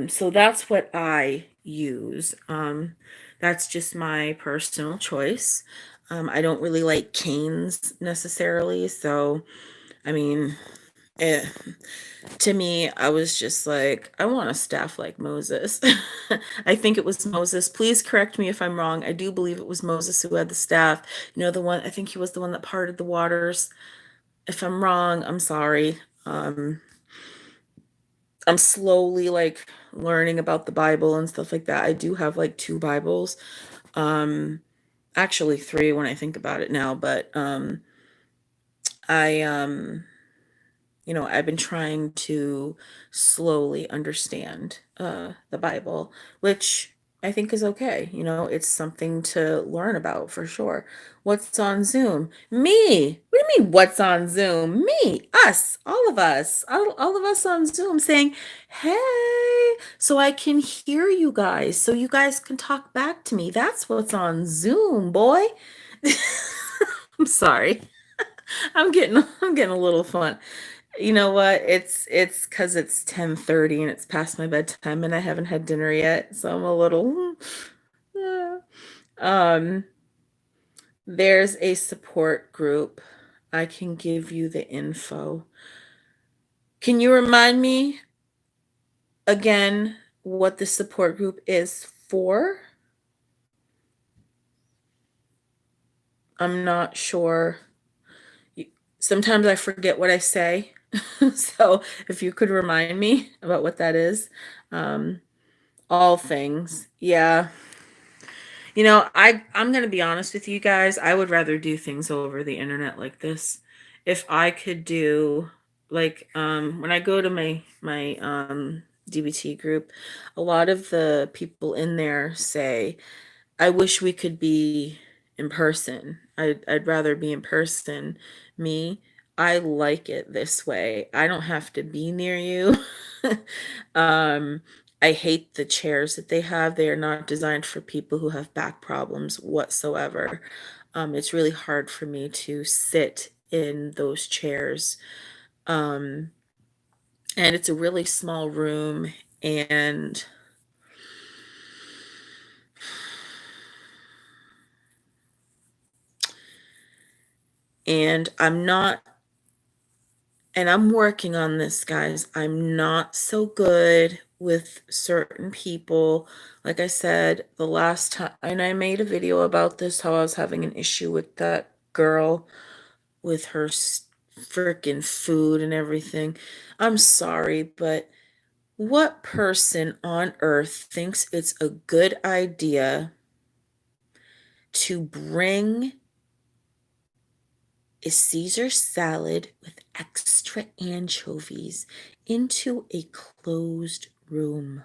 So that's what I use. That's just my personal choice. I don't really like canes necessarily. So, I mean, eh, to me, I was just like, I want a staff like Moses. I think it was Moses. Please correct me if I'm wrong. I do believe it was Moses who had the staff. The one, I think he was the one that parted the waters. If I'm wrong, I'm sorry. Um, I'm slowly like learning about the Bible and stuff like that. I do have like two Bibles. Um, actually three when I think about it now, but I I've been trying to slowly understand the Bible, which I think is okay. It's something to learn about for sure. What's on Zoom? Me. What do you mean, what's on Zoom? Me, us, all of us on Zoom saying, hey, so I can hear you guys, so you guys can talk back to me. That's what's on Zoom, boy. I'm sorry. I'm getting a little fun. You know what? It's because it's 10:30 and it's past my bedtime and I haven't had dinner yet, so I'm a little. Yeah. Um, There's a support group. I can give you the info. Can you remind me again what the support group is for? I'm not sure. Sometimes I forget what I say. So if you could remind me about what that is. Um, all things. Yeah. I'm going to be honest with you guys. I would rather do things over the internet like this. If I could do like when I go to my DBT group, a lot of the people in there say, I wish we could be in person. I'd rather be in person. Me, I like it this way. I don't have to be near you. um, I hate the chairs that they have. They are not designed for people who have back problems whatsoever. It's really hard for me to sit in those chairs. Um, and it's a really small room, and and I'm not and I'm working on this, guys. I'm not so good with certain people. Like I said, the last time, and I made a video about this, how I was having an issue with that girl with her freaking food and everything. I'm sorry, but what person on earth thinks it's a good idea to bring a Caesar salad with extra anchovies into a closed room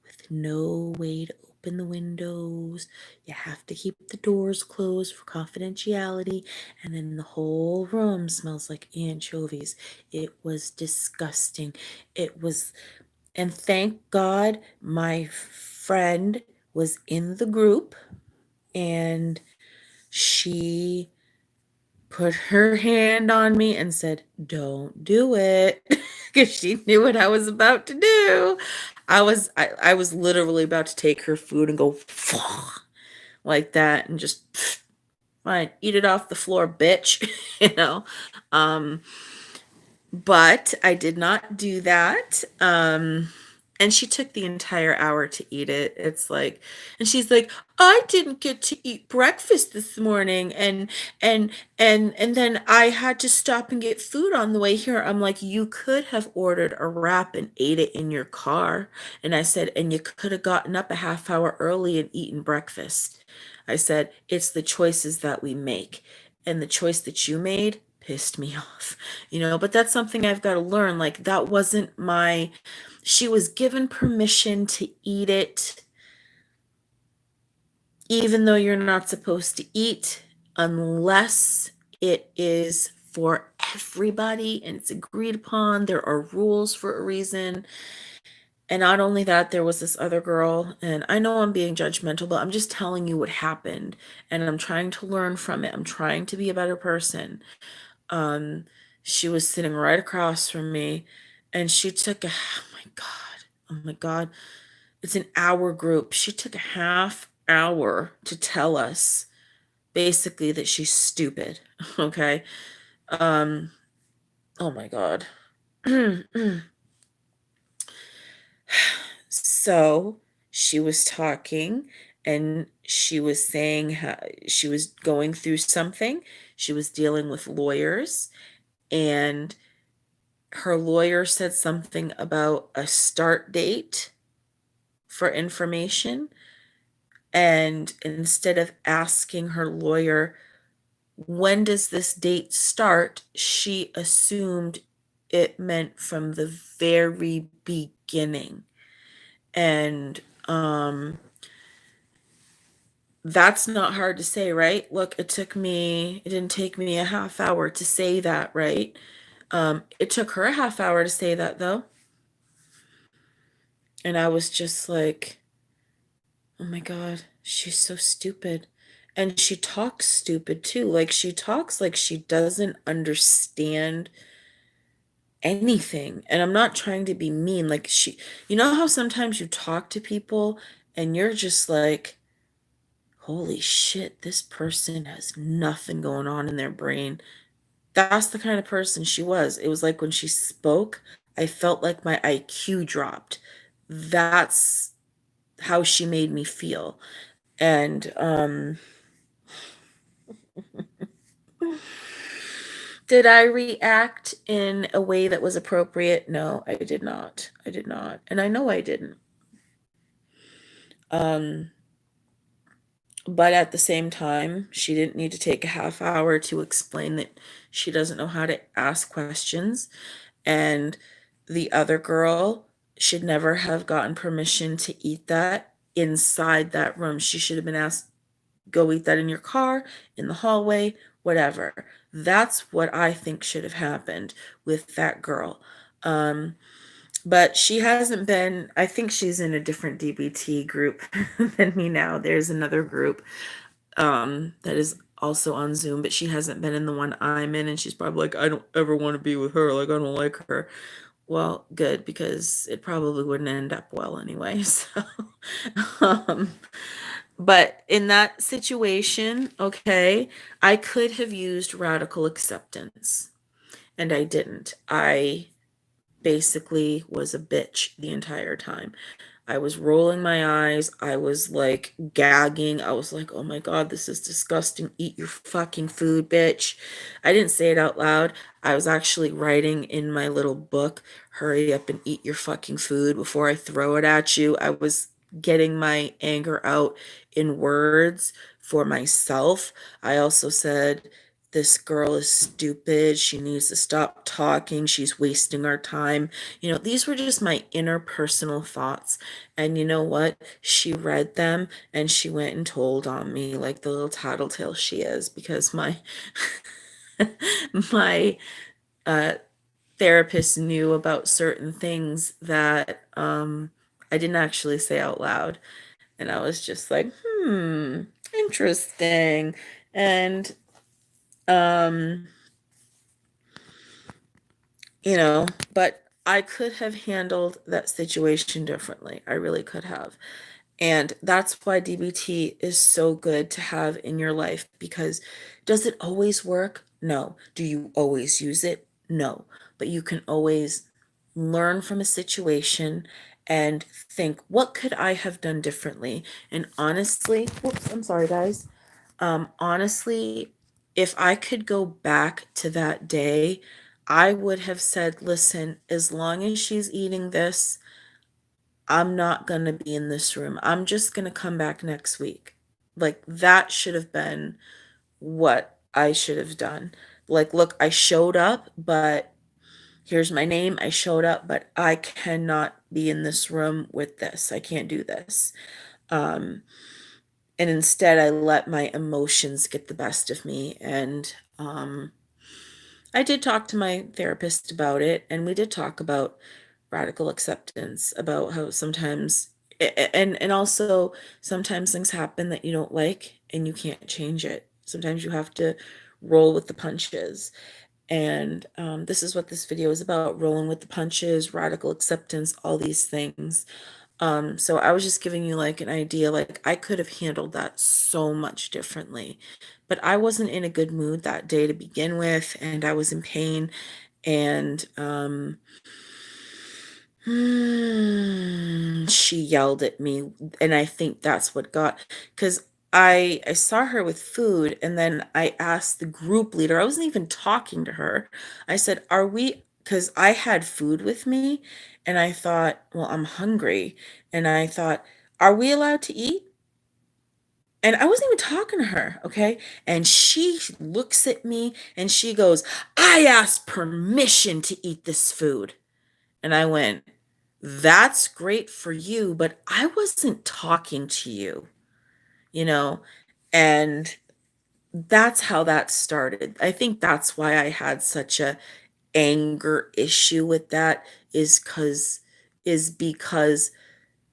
with no way to open the windows? You have to keep the doors closed for confidentiality, and then the whole room smells like anchovies. It was disgusting. It was, and thank God my friend was in the group, and she put her hand on me and said, "Don't do it," because she knew what I was about to do. I was literally about to take her food and go like that and just fine, eat it off the floor, bitch. you know. Um, but I did not do that. And she took the entire hour to eat it. It's like, and she's like, I didn't get to eat breakfast this morning, and then I had to stop and get food on the way here. I'm like, you could have ordered a wrap and ate it in your car. And I said, and you could have gotten up a half hour early and eaten breakfast. I said, it's the choices that we make. And the choice that you made pissed me off, but that's something I've got to learn. Like, that wasn't my, she was given permission to eat it, even though you're not supposed to eat unless it is for everybody and it's agreed upon. There are rules for a reason. And not only that, there was this other girl, and I know I'm being judgmental, but I'm just telling you what happened, and I'm trying to learn from it. I'm trying to be a better person. Um, she was sitting right across from me, and she took oh my God, it's an hour group. She took a half hour to tell us basically that she's stupid. Okay. Um, oh my God. So she was talking, and she was saying how she was going through something. She was dealing with lawyers, and her lawyer said something about a start date for information. And instead of asking her lawyer, when does this date start, she assumed it meant from the very beginning. And that's not hard to say, right? Look, it didn't take me a half hour to say that, right? It took her a half hour to say that, though. And I was just like, oh my God, she's so stupid. And she talks stupid too. Like, she talks like she doesn't understand anything. And I'm not trying to be mean. Like, how sometimes you talk to people and you're just like, holy shit, this person has nothing going on in their brain. That's the kind of person she was. It was like when she spoke, I felt like my IQ dropped. That's how she made me feel. And did I react in a way that was appropriate? No, I did not. I did not. And I know I didn't. Um, but at the same time, she didn't need to take a half hour to explain that she doesn't know how to ask questions. And the other girl should never have gotten permission to eat that inside that room. She should have been asked, go eat that in your car, in the hallway, whatever. That's what I think should have happened with that girl. Um, but she hasn't been, I think she's in a different DBT group than me now. There's another group that is also on Zoom, but she hasn't been in the one I'm in, and she's probably like, I don't ever want to be with her. Like, I don't like her. Well, good, because it probably wouldn't end up well anyway. So, um, but in that situation, okay, I could have used radical acceptance, and I didn't. I basically was a bitch the entire time. I was rolling my eyes. I was like gagging. I was like, oh my God, this is disgusting. Eat your fucking food, bitch. I didn't say it out loud. I was actually writing in my little book, hurry up and eat your fucking food before I throw it at you. I was getting my anger out in words for myself. I also said, this girl is stupid. She needs to stop talking. She's wasting our time. You know, these were just my interpersonal thoughts. And you know what? She read them and she went and told on me like the little tattletale she is, because my my uh therapist knew about certain things that I didn't actually say out loud. And I was just like, interesting. And um you know, but I could have handled that situation differently. I really could have. And that's why DBT is so good to have in your life, because does it always work? No. Do you always use it? No. But you can always learn from a situation and think, what could I have done differently? And honestly, whoops, I'm sorry, guys. Honestly, if I could go back to that day, I would have said, listen, as long as she's eating this, I'm not going to be in this room. I'm just going to come back next week. Like, that should have been what I should have done. Like, look, I showed up, but here's my name. I showed up, but I cannot be in this room with this. I can't do this. Um, and instead, I let my emotions get the best of me. And I did talk to my therapist about it, and we did talk about radical acceptance, about how sometimes and also sometimes things happen that you don't like and you can't change it. Sometimes you have to roll with the punches. And this is what this video is about: rolling with the punches, radical acceptance, all these things. So I was just giving you like an idea, like I could have handled that so much differently. But I wasn't in a good mood that day to begin with, and I was in pain. And she yelled at me, and I think that's what got, because I saw her with food, and then I asked the group leader. I wasn't even talking to her. I said, "Are we?" Because I had food with me, and I thought, well, I'm hungry, and I thought, "Are we allowed to eat?" And I wasn't even talking to her, okay? And she looks at me and she goes, "I asked permission to eat this food." And I went, that's great for you, but I wasn't talking to you, you know? And that's how that started. I think that's why I had such a anger issue with that, is because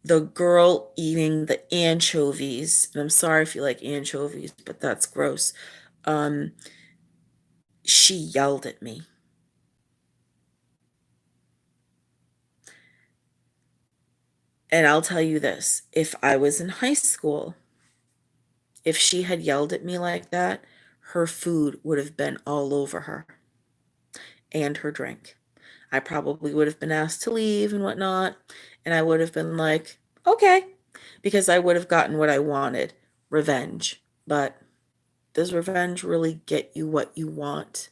the girl eating the anchovies, and I'm sorry if you like anchovies, but that's gross. Um, she yelled at me. And I'll tell you this, if I was in high school If she had yelled at me like that, her food would have been all over her and her drink. I probably would have been asked to leave and whatnot, and I would have been like, okay, because I would have gotten what I wanted, revenge. But does revenge really get you what you want?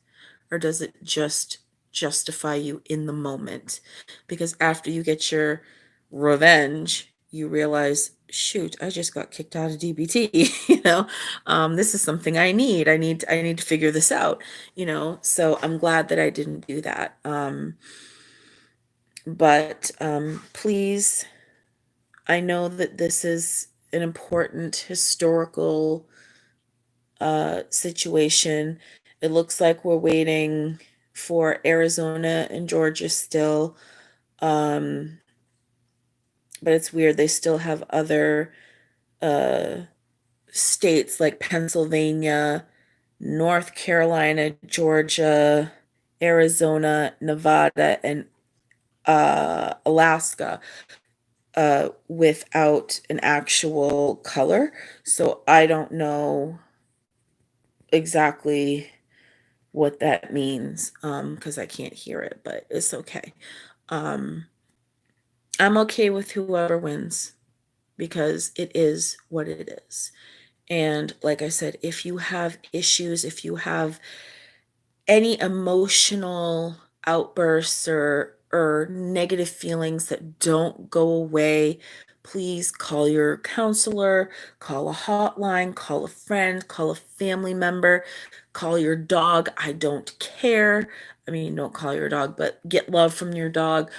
Or does it just justify you in the moment? Because after you get your revenge, you realize, shoot, I just got kicked out of DBT. This is something I need. I need to figure this out. So I'm glad that I didn't do that. But please, I know that this is an important historical situation. It looks like we're waiting for Arizona and Georgia still. Um, but it's weird. They still have other uh, states like Pennsylvania, North Carolina, Georgia, Arizona, Nevada, and Alaska without an actual color. So I don't know exactly what that means because I can't hear it, but it's okay. Um, I'm okay with whoever wins because it is what it is. And like I said, if you have issues, if you have any emotional outbursts or negative feelings that don't go away, please call your counselor, call a hotline, call a friend, call a family member, call your dog. I don't care. I mean, don't call your dog, but get love from your dog.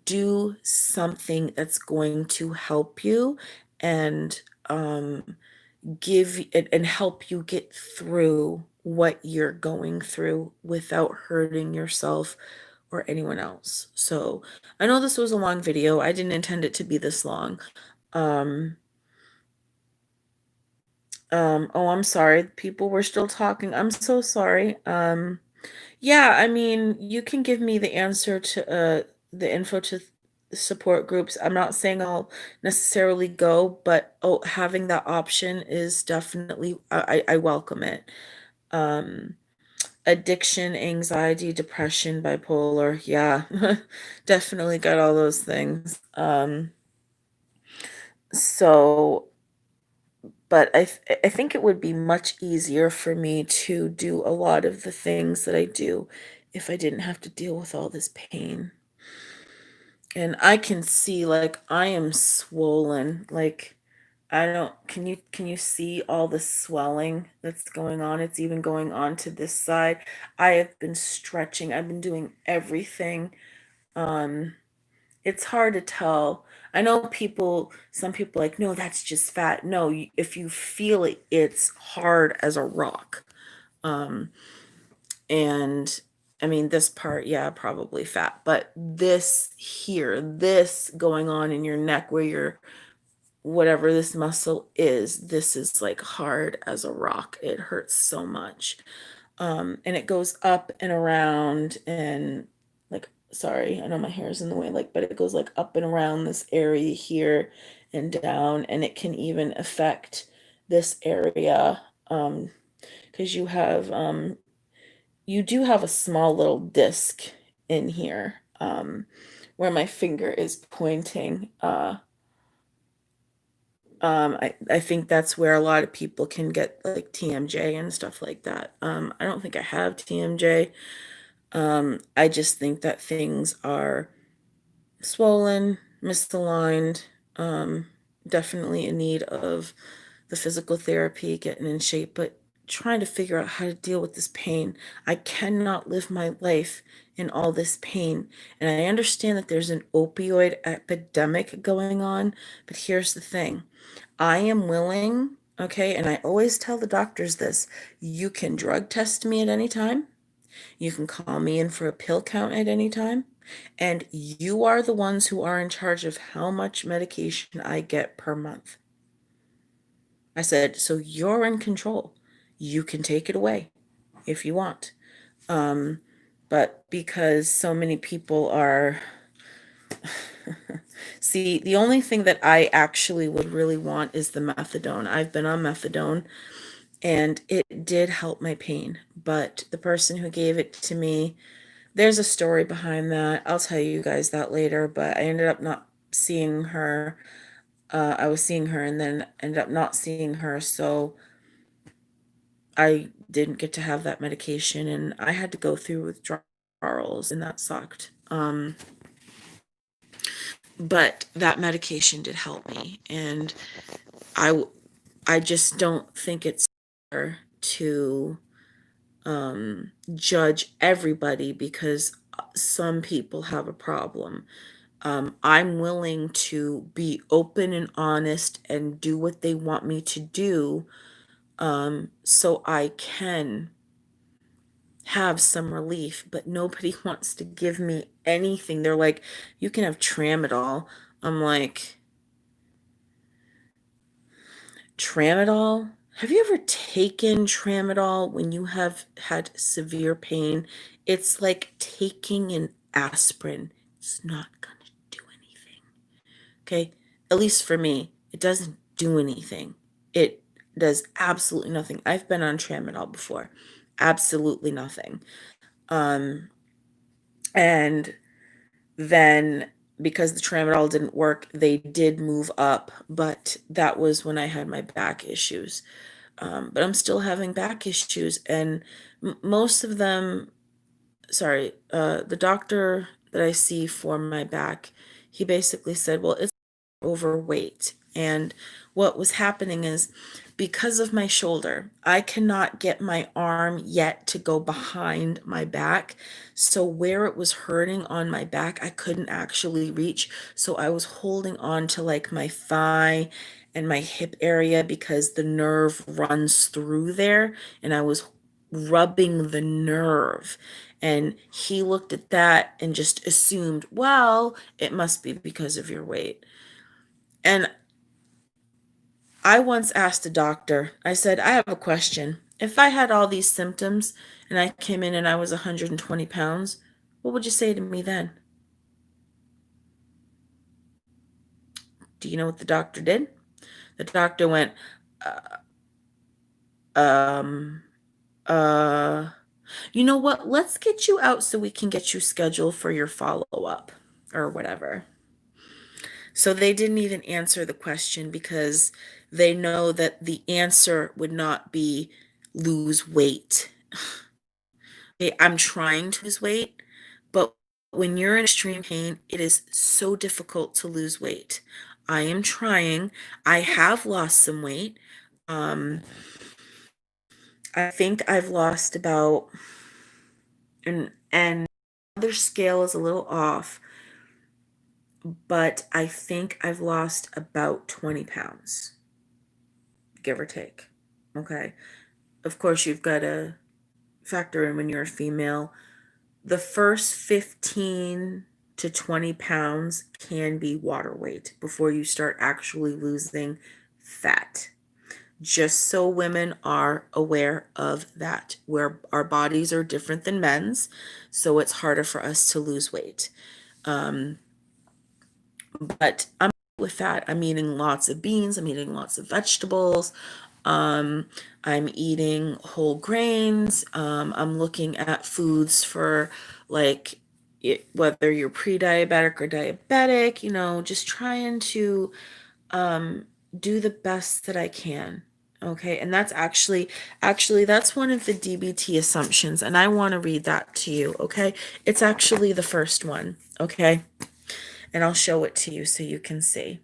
Do something that's going to help you and give and help you get through what you're going through without hurting yourself or anyone else. So I know this was a long video. I didn't intend it to be this long. Um, oh, I'm sorry. People were still talking. I'm so sorry. Yeah, I mean, you can give me the answer to the info to support groups. I'm not saying I'll necessarily go, but having that option is definitely I welcome it. Um, Addiction, anxiety, depression, bipolar, yeah, definitely got all those things. So but I think it would be much easier for me to do a lot of the things that I do if I didn't have to deal with all this pain. And I can see like I am swollen. Like I don't can you see all the swelling that's going on? It's even going on to this side. I have been stretching. I've been doing everything. Um it's hard to tell. I know some people like, no, that's just fat. No, if you feel it, it's hard as a rock. Um, and I mean, this part, yeah, probably fat, but this here, this going on in your neck where whatever this muscle is, this is like hard as a rock. It hurts so much. And it goes up and around and like, sorry, I know my hair is in the way, like, but it goes like up and around this area here and down, and it can even affect this area. Because you do have a small little disc in here, where my finger is pointing. I think that's where a lot of people can get like TMJ and stuff like that. I don't think I have TMJ. I just think that things are swollen, misaligned, um, definitely in need of the physical therapy, getting in shape, but trying to figure out how to deal with this pain. I cannot live my life in all this pain. And I understand that there's an opioid epidemic going on, but here's the thing. I am willing, okay, and I always tell the doctors this, you can drug test me at any time. You can call me in for a pill count at any time. And you are the ones who are in charge of how much medication I get per month. I said, so you're in control. You can take it away if you want. Um, but because so many people are See, the only thing that I actually would really want is the methadone. I've been on methadone and it did help my pain, but the person who gave it to me, there's a story behind that. I'll tell you guys that later, but I ended up not seeing her. I was seeing her and then ended up not seeing her, so I didn't get to have that medication and I had to go through withdrawals and that sucked. But that medication did help me, and I I just don't think it's fair to judge everybody because some people have a problem. I'm willing to be open and honest and do what they want me to do, so I can have some relief, but nobody wants to give me anything. They're like, you can have tramadol. I'm like, tramadol? Have you ever taken tramadol when you have had severe pain? It's like taking an aspirin. It's not going to do anything. Okay? At least for me, it doesn't do anything. It does absolutely nothing. I've been on tramadol before. Absolutely nothing. Um, and then because the tramadol didn't work, they did move up, but that was when I had my back issues. But I'm still having back issues, and most of them, sorry, the doctor that I see for my back, he basically said, well, it's overweight. And what was happening is because of my shoulder, I cannot get my arm yet to go behind my back. So where it was hurting on my back, I couldn't actually reach. So I was holding on to like my thigh and my hip area because the nerve runs through there. And I was rubbing the nerve. And he looked at that and just assumed, well, it must be because of your weight. And I once asked a doctor, I said, I have a question. If I had all these symptoms and I came in and I was 120 pounds, what would you say to me then? Do you know what the doctor did? The doctor went, um, uh, you know what? Let's get you out so we can get you scheduled for your follow up or whatever. So they didn't even answer the question because they know that the answer would not be lose weight. Okay, I'm trying to lose weight, but when you're in extreme pain, it is so difficult to lose weight. I am trying. I have lost some weight. Um, I think I've lost about, and other scale is a little off, but I think I've lost about 20 pounds, give or take. Okay. Of course, you've got to factor in when you're a female. The first 15 to 20 pounds can be water weight before you start actually losing fat. Just so women are aware of that, where our bodies are different than men's, so it's harder for us to lose weight. Um, but I'm with that. I'm eating lots of beans, I'm eating lots of vegetables, um, I'm eating whole grains. I'm looking at foods for like whether you're pre-diabetic or diabetic, just trying to um, do the best that I can. Okay, and that's actually that's one of the DBT assumptions, and I want to read that to you. Okay, it's actually the first one. Okay, and I'll show it to you so you can see.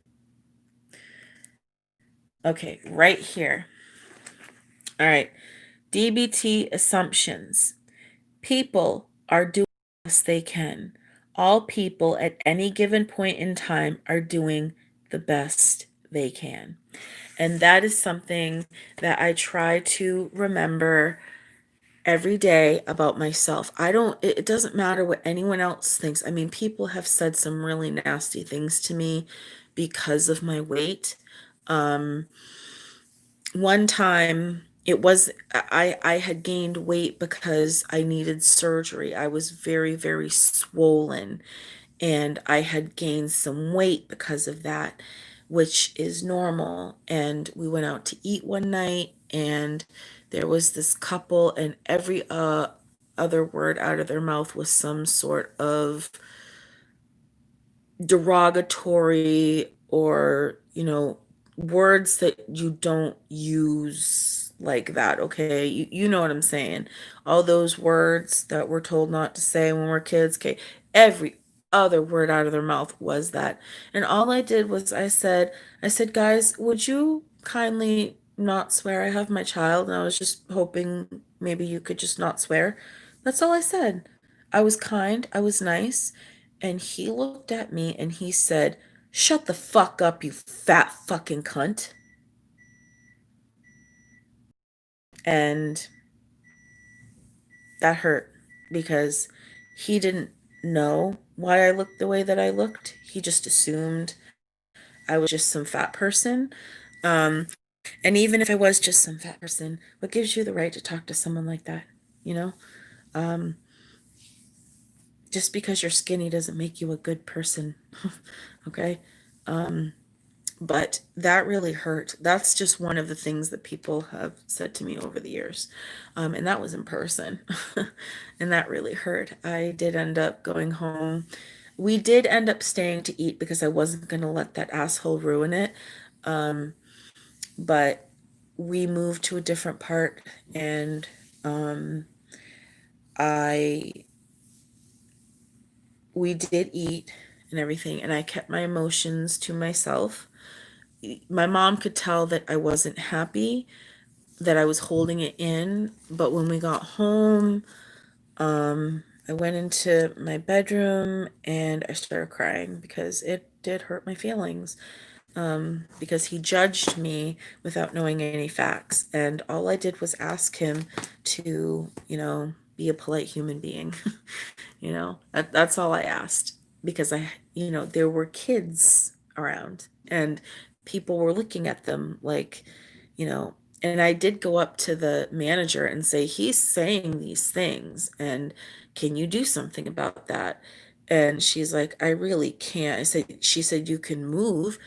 Okay, right here. All right. DBT assumptions. People are doing the best they can. All people at any given point in time are doing the best they can. And that is something that I try to remember every day about myself. It doesn't matter what anyone else thinks. I mean, people have said some really nasty things to me because of my weight. Um, One time it was I had gained weight because I needed surgery. I was very, very swollen and I had gained some weight because of that, which is normal. And we went out to eat one night, and there was this couple, and every other word out of their mouth was some sort of derogatory, or words that you don't use like that. Okay, you know what I'm saying? All those words that we're told not to say when we're kids. Okay, every other word out of their mouth was that. And all I did was I said, guys, would you kindly not swear? I have my child, and I was just hoping maybe you could just not swear. That's all I said. I was kind, I was nice, and he looked at me and he said, "Shut the fuck up, you fat fucking cunt." And that hurt because he didn't know why I looked the way that I looked. He just assumed I was just some fat person. Um, and even if I was just some fat person, what gives you the right to talk to someone like that? You know? Um, just because you're skinny doesn't make you a good person. Okay? Um, but that really hurt. That's just one of the things that people have said to me over the years. And that was in person. And that really hurt. I did end up going home. We did end up staying to eat because I wasn't going to let that asshole ruin it. Um, but we moved to a different part, and um, I we did eat and everything, and I kept my emotions to myself. My mom could tell that I wasn't happy, that I was holding it in. But when we got home, I went into my bedroom and I started crying because it did hurt my feelings. Because he judged me without knowing any facts. And all I did was ask him to, be a polite human being. That's all I asked, because there were kids around, and people were looking at them like, you know, and I did go up to the manager and say, he's saying these things, and can you do something about that? And she's like, I really can't. She said, you can move.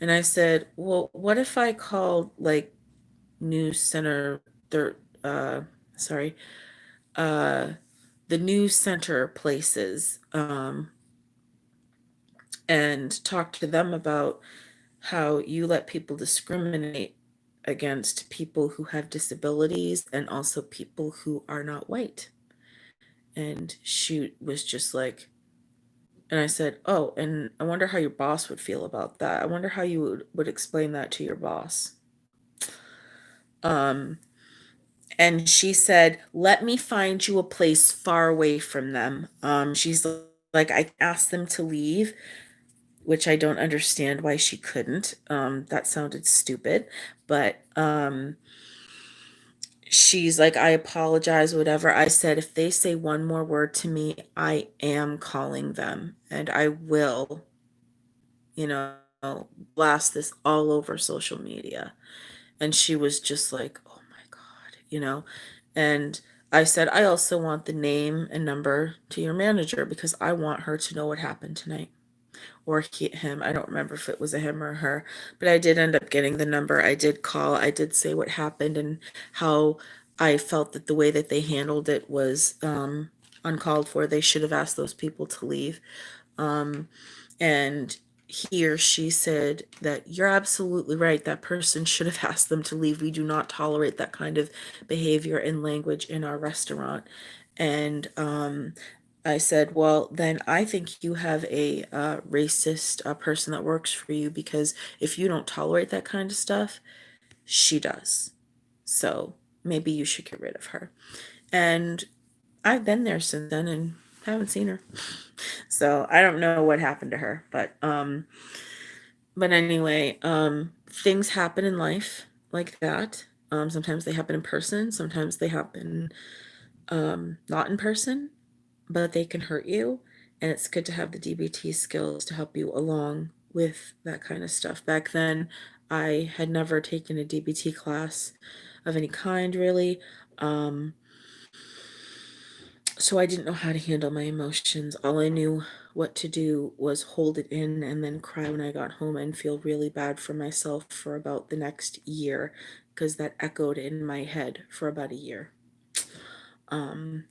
And I said, well, what if I called like news center, thir sorry, uh, the news center places, and talk to them about how you let people discriminate against people who have disabilities and also people who are not white. And she was just like, and I said, oh, and I wonder how your boss would feel about that. I wonder how you would explain that to your boss. Um, and she said, let me find you a place far away from them. She's like, I asked them to leave, which I don't understand why she couldn't. That sounded stupid, but she's like, I apologize, whatever. I said, if they say one more word to me, I am calling them, and I will, you know, blast this all over social media. And she was just like, oh my God. And I said, I also want the name and number to your manager because I want her to know what happened tonight. Or him. I don't remember if it was a him or her, but I did end up getting the number. I did call. I did say what happened and how I felt that the way that they handled it was uncalled for. They should have asked those people to leave. Um, and he or she said that you're absolutely right. That person should have asked them to leave. We do not tolerate that kind of behavior and language in our restaurant. And I said, well, then I think you have a racist person that works for you, because if you don't tolerate that kind of stuff, she does. So maybe you should get rid of her. And I've been there since then and haven't seen her. So I don't know what happened to her, but anyway, things happen in life like that. Sometimes they happen in person, sometimes they happen not in person, but they can hurt you. And it's good to have the DBT skills to help you along with that kind of stuff. Back then, I had never taken a DBT class of any kind, really. Um, So I didn't know how to handle my emotions. All I knew what to do was hold it in and then cry when I got home and feel really bad for myself for about the next year because that echoed in my head for about a year. Um,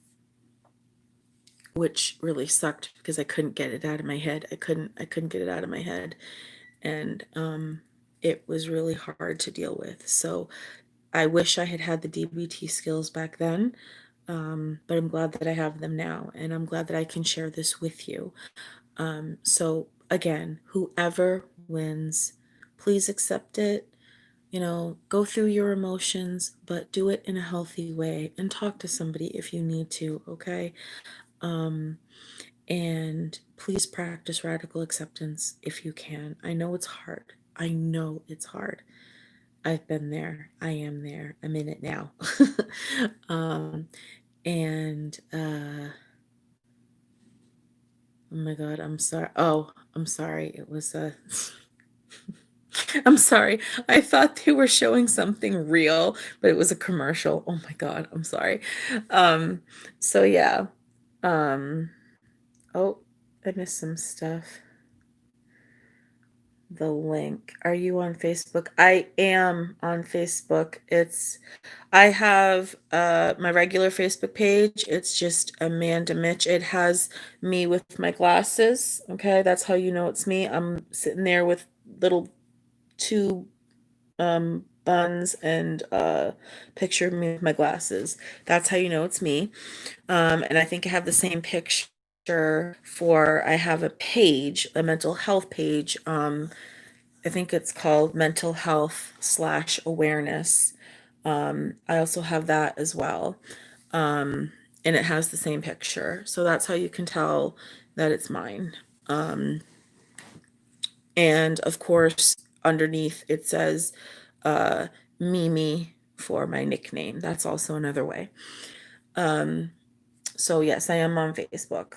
which really sucked because I couldn't get it out of my head. I couldn't get it out of my head. And it was really hard to deal with. So I wish I had had the DBT skills back then. But I'm glad that I have them now, and I'm glad that I can share this with you. So again, whoever wins, please accept it. Go through your emotions, but do it in a healthy way and talk to somebody if you need to, okay? Um, and please practice radical acceptance if you can. I know it's hard. I know it's hard. I've been there. I am there. I'm in it now. um, and oh my God, I'm sorry. Oh, I'm sorry. It was I'm sorry. I thought they were showing something real, but it was a commercial. Oh my God, I'm sorry. Um, so yeah. Um, oh, I missed some stuff. The link. Are you on Facebook? I am on Facebook. I have my regular Facebook page. It's just Amanda Mitch. It has me with my glasses. Okay, that's how you know it's me. I'm sitting there with little two buns and picture of me with my glasses. That's how you know it's me. And I think I have the same picture for I have a page, a mental health page. I think it's called Mental Health slash Awareness. I also have that as well. And it has the same picture. So that's how you can tell that it's mine. Um, and of course, underneath it says uh, Mimi for my nickname. That's also another way. So yes, I am on Facebook.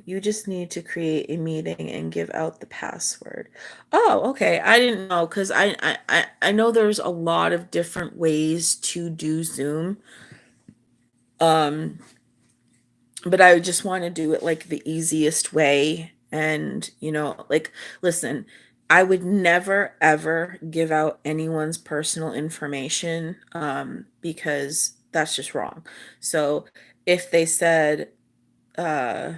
You just need to create a meeting and give out the password. Oh, okay. I didn't know because I know there's a lot of different ways to do Zoom. Um, but I just want to do it like the easiest way. And, like, listen, I would never ever give out anyone's personal information because that's just wrong. So if they said, uh,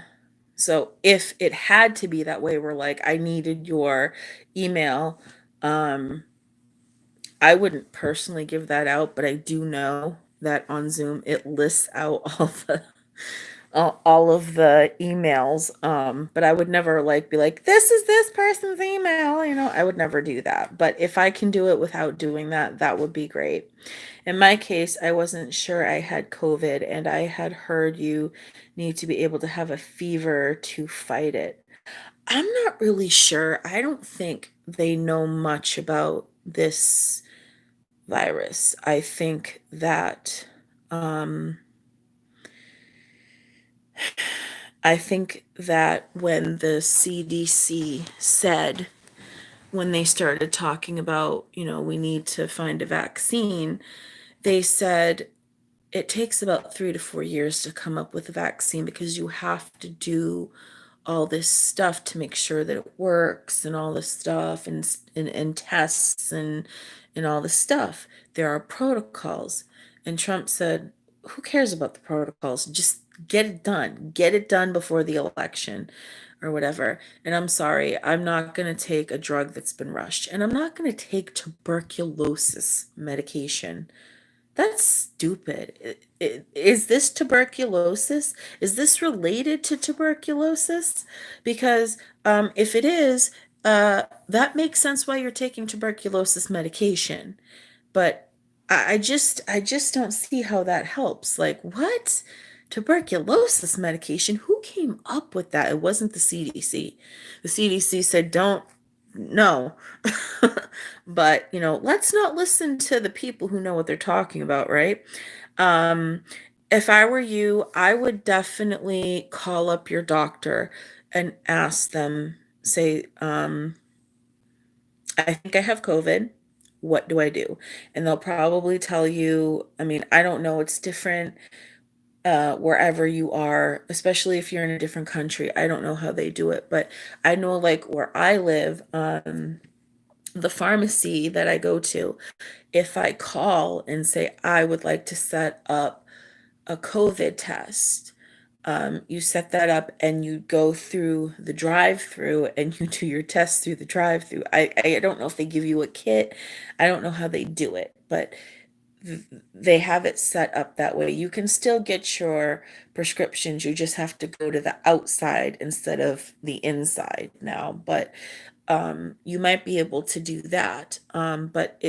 so if it had to be that way, where like I needed your email, um, I wouldn't personally give that out, but I do know that on Zoom it lists out all of the emails. But I would never like be like, this is this person's email. I would never do that. But if I can do it without doing that, that would be great. In my case, I wasn't sure I had COVID, and I had heard you need to be able to have a fever to fight it. I'm not really sure. I don't think they know much about this virus. Um, I think that when the CDC said, when they started talking about, we need to find a vaccine, they said it takes about 3 to 4 years to come up with a vaccine because you have to do all this stuff to make sure that it works and all this stuff and tests and all this stuff. There are protocols. And Trump said, who cares about the protocols? Just get it done. Get it done before the election or whatever. And I'm sorry, I'm not going to take a drug that's been rushed. And I'm not going to take tuberculosis medication. That's stupid. Is this tuberculosis? Is this related to tuberculosis? Because if it is, that makes sense why you're taking tuberculosis medication. But I just don't see how that helps. Like, what? Tuberculosis medication? Who came up with that? It wasn't the CDC. The CDC said, don't, no. But, let's not listen to the people who know what they're talking about, right? Um, if I were you, I would definitely call up your doctor and ask them, say, I think I have COVID. What do I do? And they'll probably tell you, I mean, I don't know, it's different. wherever you are, especially if you're in a different country. I don't know how they do it, but I know like where I live, the pharmacy that I go to, if I call and say I would like to set up a COVID test, you set that up and you go through the drive-through and you do your test through the drive-through. I don't know if they give you a kit. I don't know how they do it, but they have it set up that way. You can still get your prescriptions. You just have to go to the outside instead of the inside now. But you might be able to do that. But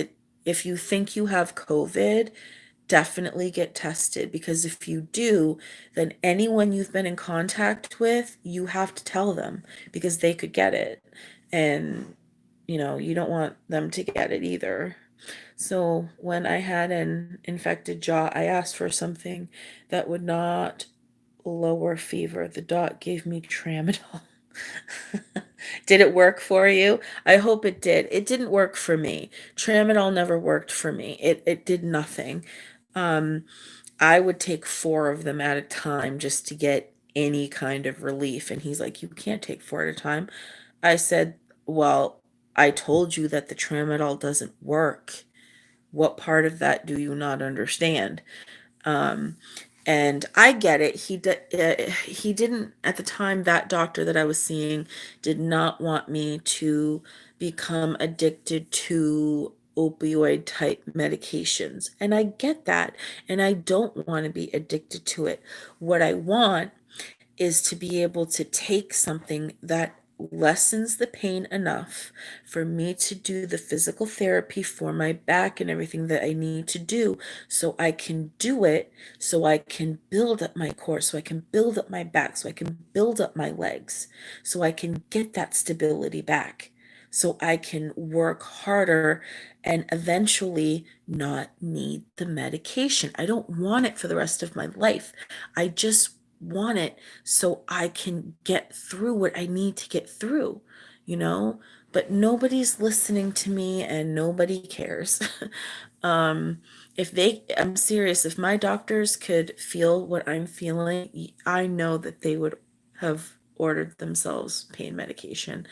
if you think you have COVID, definitely get tested, because if you do, then anyone you've been in contact with, you have to tell them because they could get it. And you don't want them to get it either. So when I had an infected jaw, I asked for something that would not lower fever. The doc gave me tramadol. Did it work for you? I hope it did. It didn't work for me. Tramadol never worked for me. It did nothing. Um, I would take 4 of them at a time just to get any kind of relief. And he's like, "You can't take 4 at a time." I said, "Well, I told you that the tramadol doesn't work. What part of that do you not understand?" Um, and I get it. He didn't at the time. That doctor that I was seeing did not want me to become addicted to opioid type medications. And I get that. And I don't want to be addicted to it. What I want is to be able to take something that lessens the pain enough for me to do the physical therapy for my back and everything that I need to do, so I can do it, so I can build up my core, so I can build up my back, so I can build up my legs, so I can get that stability back, so I can work harder and eventually not need the medication. I don't want it for the rest of my life. I just want it so I can get through what I need to get through, you know? But nobody's listening to me and nobody cares. um, I'm serious, if my doctors could feel what I'm feeling, I know that they would have ordered themselves pain medication,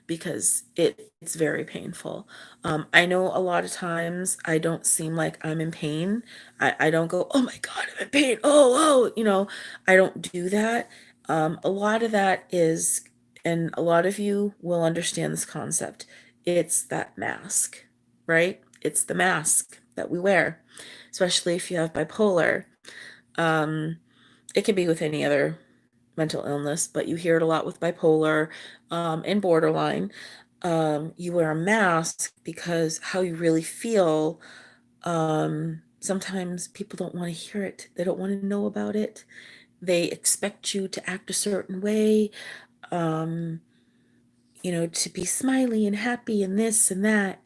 because it's very painful. I know a lot of times I don't seem like I'm in pain. I don't go, "Oh my God, I'm in pain. Oh, oh," I don't do that. A lot of that is, and a lot of you will understand this concept, it's that mask, right? It's the mask that we wear, especially if you have bipolar. Um, it can be with any other mental illness, but you hear it a lot with bipolar, and borderline. You wear a mask because how you really feel, sometimes people don't want to hear it. They don't want to know about it. They expect you to act a certain way, um, to be smiley and happy and this and that.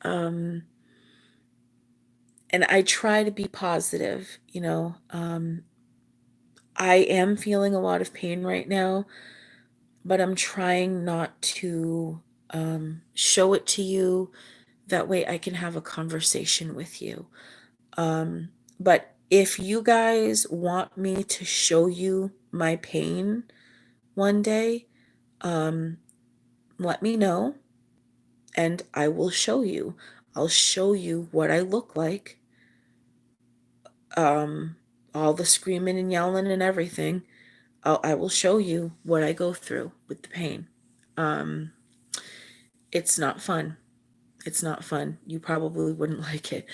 Um, and I try to be positive. I am feeling a lot of pain right now, but I'm trying not to show it to you. That way I can have a conversation with you. Um, but if you guys want me to show you my pain one day, um, let me know and I will show you. I'll show you what I look like. Um, all the screaming and yelling and everything. I will show you what I go through with the pain. Um, it's not fun. It's not fun. You probably wouldn't like it.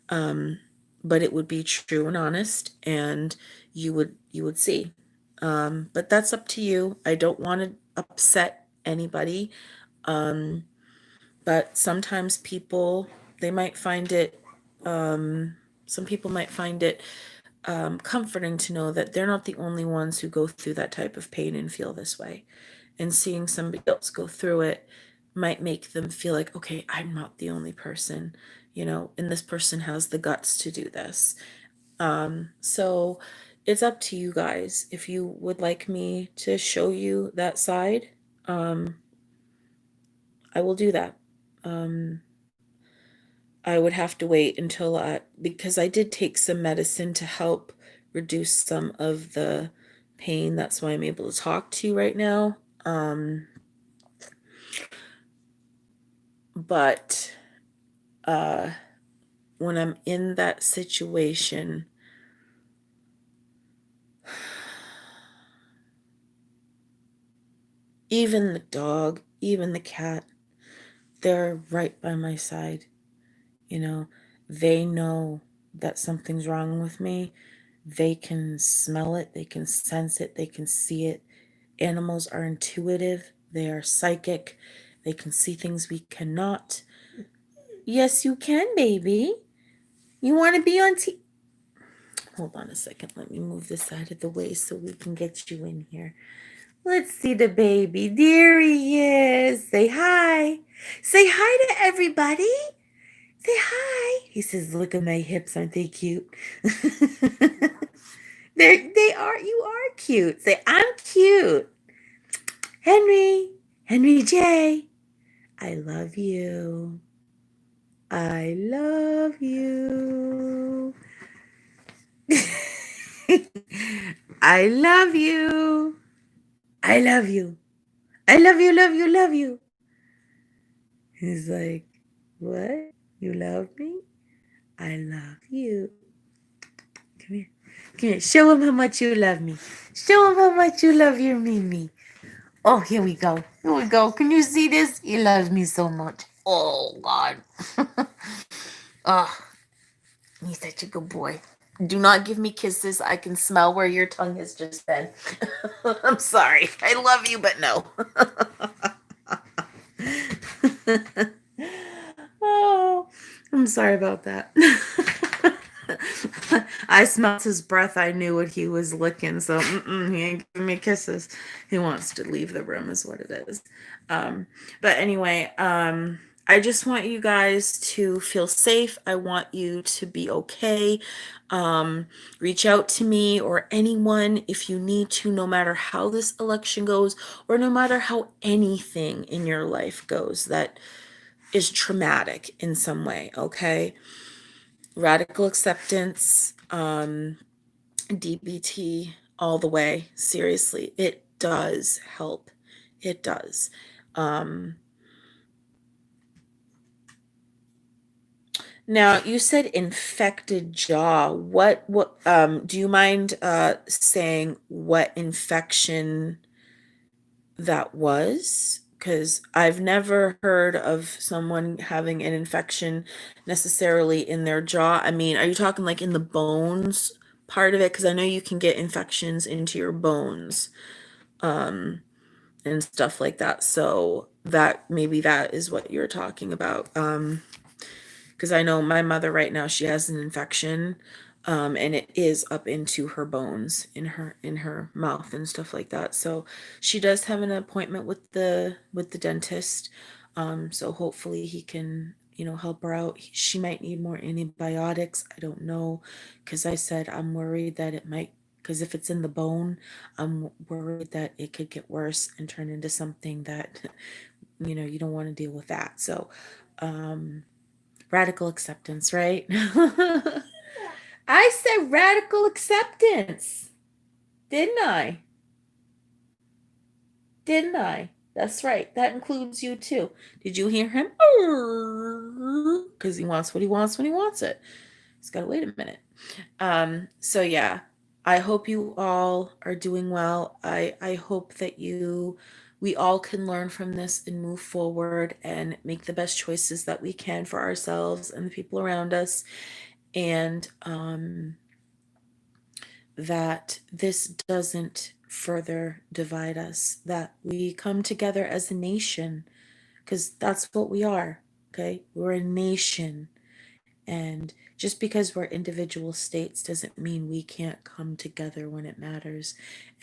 Um, but it would be true and honest, and you would see. But that's up to you. I don't want to upset anybody. Um, but sometimes people, they might find it some people might find it comforting to know that they're not the only ones who go through that type of pain and feel this way. And seeing somebody else go through it might make them feel like, okay, I'm not the only person, and this person has the guts to do this. So it's up to you guys. If you would like me to show you that side, um, I will do that. Um, I would have to wait until because I did take some medicine to help reduce some of the pain. That's why I'm able to talk to you right now. But when I'm in that situation, even the dog, even the cat, they're right by my side. You know, they know that something's wrong with me. They can smell it, they can sense it, they can see it. Animals are intuitive, they are psychic, they can see things we cannot. Yes, you can, baby. You want to be on Hold on a second. Let me move this out of the way so we can get you in here. Let's see the baby. There he is. Say hi. Say hi to everybody. Say hi. He says, look at my hips. Aren't they cute? They are. You are cute. Say, I'm cute. Henry. Henry J. I love you. I love you. I love you. I love you. I love you, love you, love you. He's like, what? You love me? I love you. Come here. Come here. Show him how much you love me. Show him how much you love your Mimi. Oh, here we go. Here we go. Can you see this? He loves me so much. Oh, God. Oh, he's such a good boy. Do not give me kisses. I can smell where your tongue has just been. I'm sorry. I love you, but no. Oh, I'm sorry about that. I smelled his breath. I knew what he was licking. So he ain't giving me kisses. He wants to leave the room, is what it is. But anyway, I just want you guys to feel safe. I want you to be okay. Reach out to me or anyone if you need to, no matter how this election goes, or no matter how anything in your life goes that is traumatic in some way. Okay. Radical acceptance, DBT all the way. Seriously, it does help. It does. Now you said infected jaw. What do you mind saying what infection that was? Because I've never heard of someone having an infection necessarily in their jaw. I mean, are you talking like in the bones part of it? Because I know you can get infections into your bones and stuff like that. So that maybe that is what you're talking about. Because I know my mother right now, she has an infection, and it is up into her bones in her mouth and stuff like that. So she does have an appointment with the dentist. So hopefully he can, help her out. She might need more antibiotics. I don't know, because I said I'm worried that it might. Because if it's in the bone, I'm worried that it could get worse and turn into something that, you don't want to deal with that. So, radical acceptance, right? I said radical acceptance. Didn't I? Didn't I? That's right. That includes you too. Did you hear him? Because he wants what he wants when he wants it. He's got to wait a minute. So yeah, I hope you all are doing well. I hope that we all can learn from this and move forward and make the best choices that we can for ourselves and the people around us. And that this doesn't further divide us, that we come together as a nation, because that's what we are. Okay, we're a nation. And just because we're individual states doesn't mean we can't come together when it matters.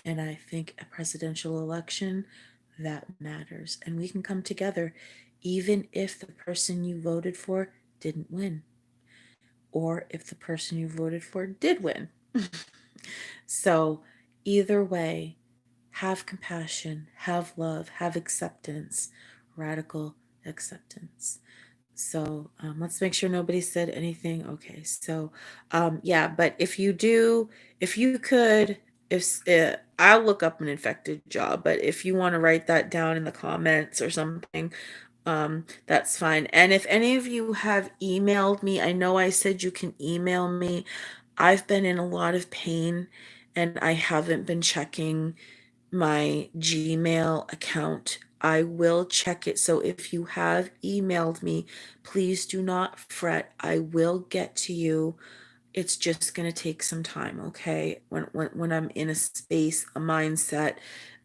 And I think a presidential election, that matters. And we can come together even if the person you voted for didn't win, or if the person you voted for did win. So, either way, have compassion, have love, have acceptance, radical acceptance. So let's make sure nobody said anything. Okay, so yeah, but if you do, if you could, if I'll look up an infected job, but if you want to write that down in the comments or something, that's fine. And if any of you have emailed me, I know I said you can email me. I've been in a lot of pain and I haven't been checking my Gmail account. I will check it. So if you have emailed me, please do not fret. I will get to you. It's just going to take some time, okay? When I'm in a space, a mindset,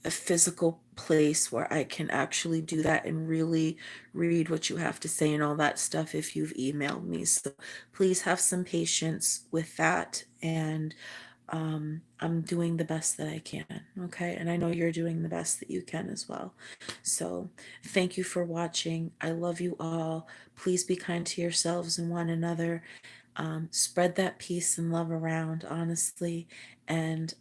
a physical place where I can actually do that and really read what you have to say and all that stuff if you've emailed me. So please have some patience with that. And I'm doing the best that I can, okay? And I know you're doing the best that you can as well. So thank you for watching. I love you all. Please be kind to yourselves and one another. Spread that peace and love around, honestly. And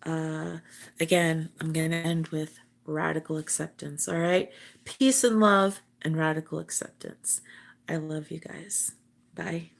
again, I'm going to end with radical acceptance, all right? Peace and love and radical acceptance. I love you guys. Bye.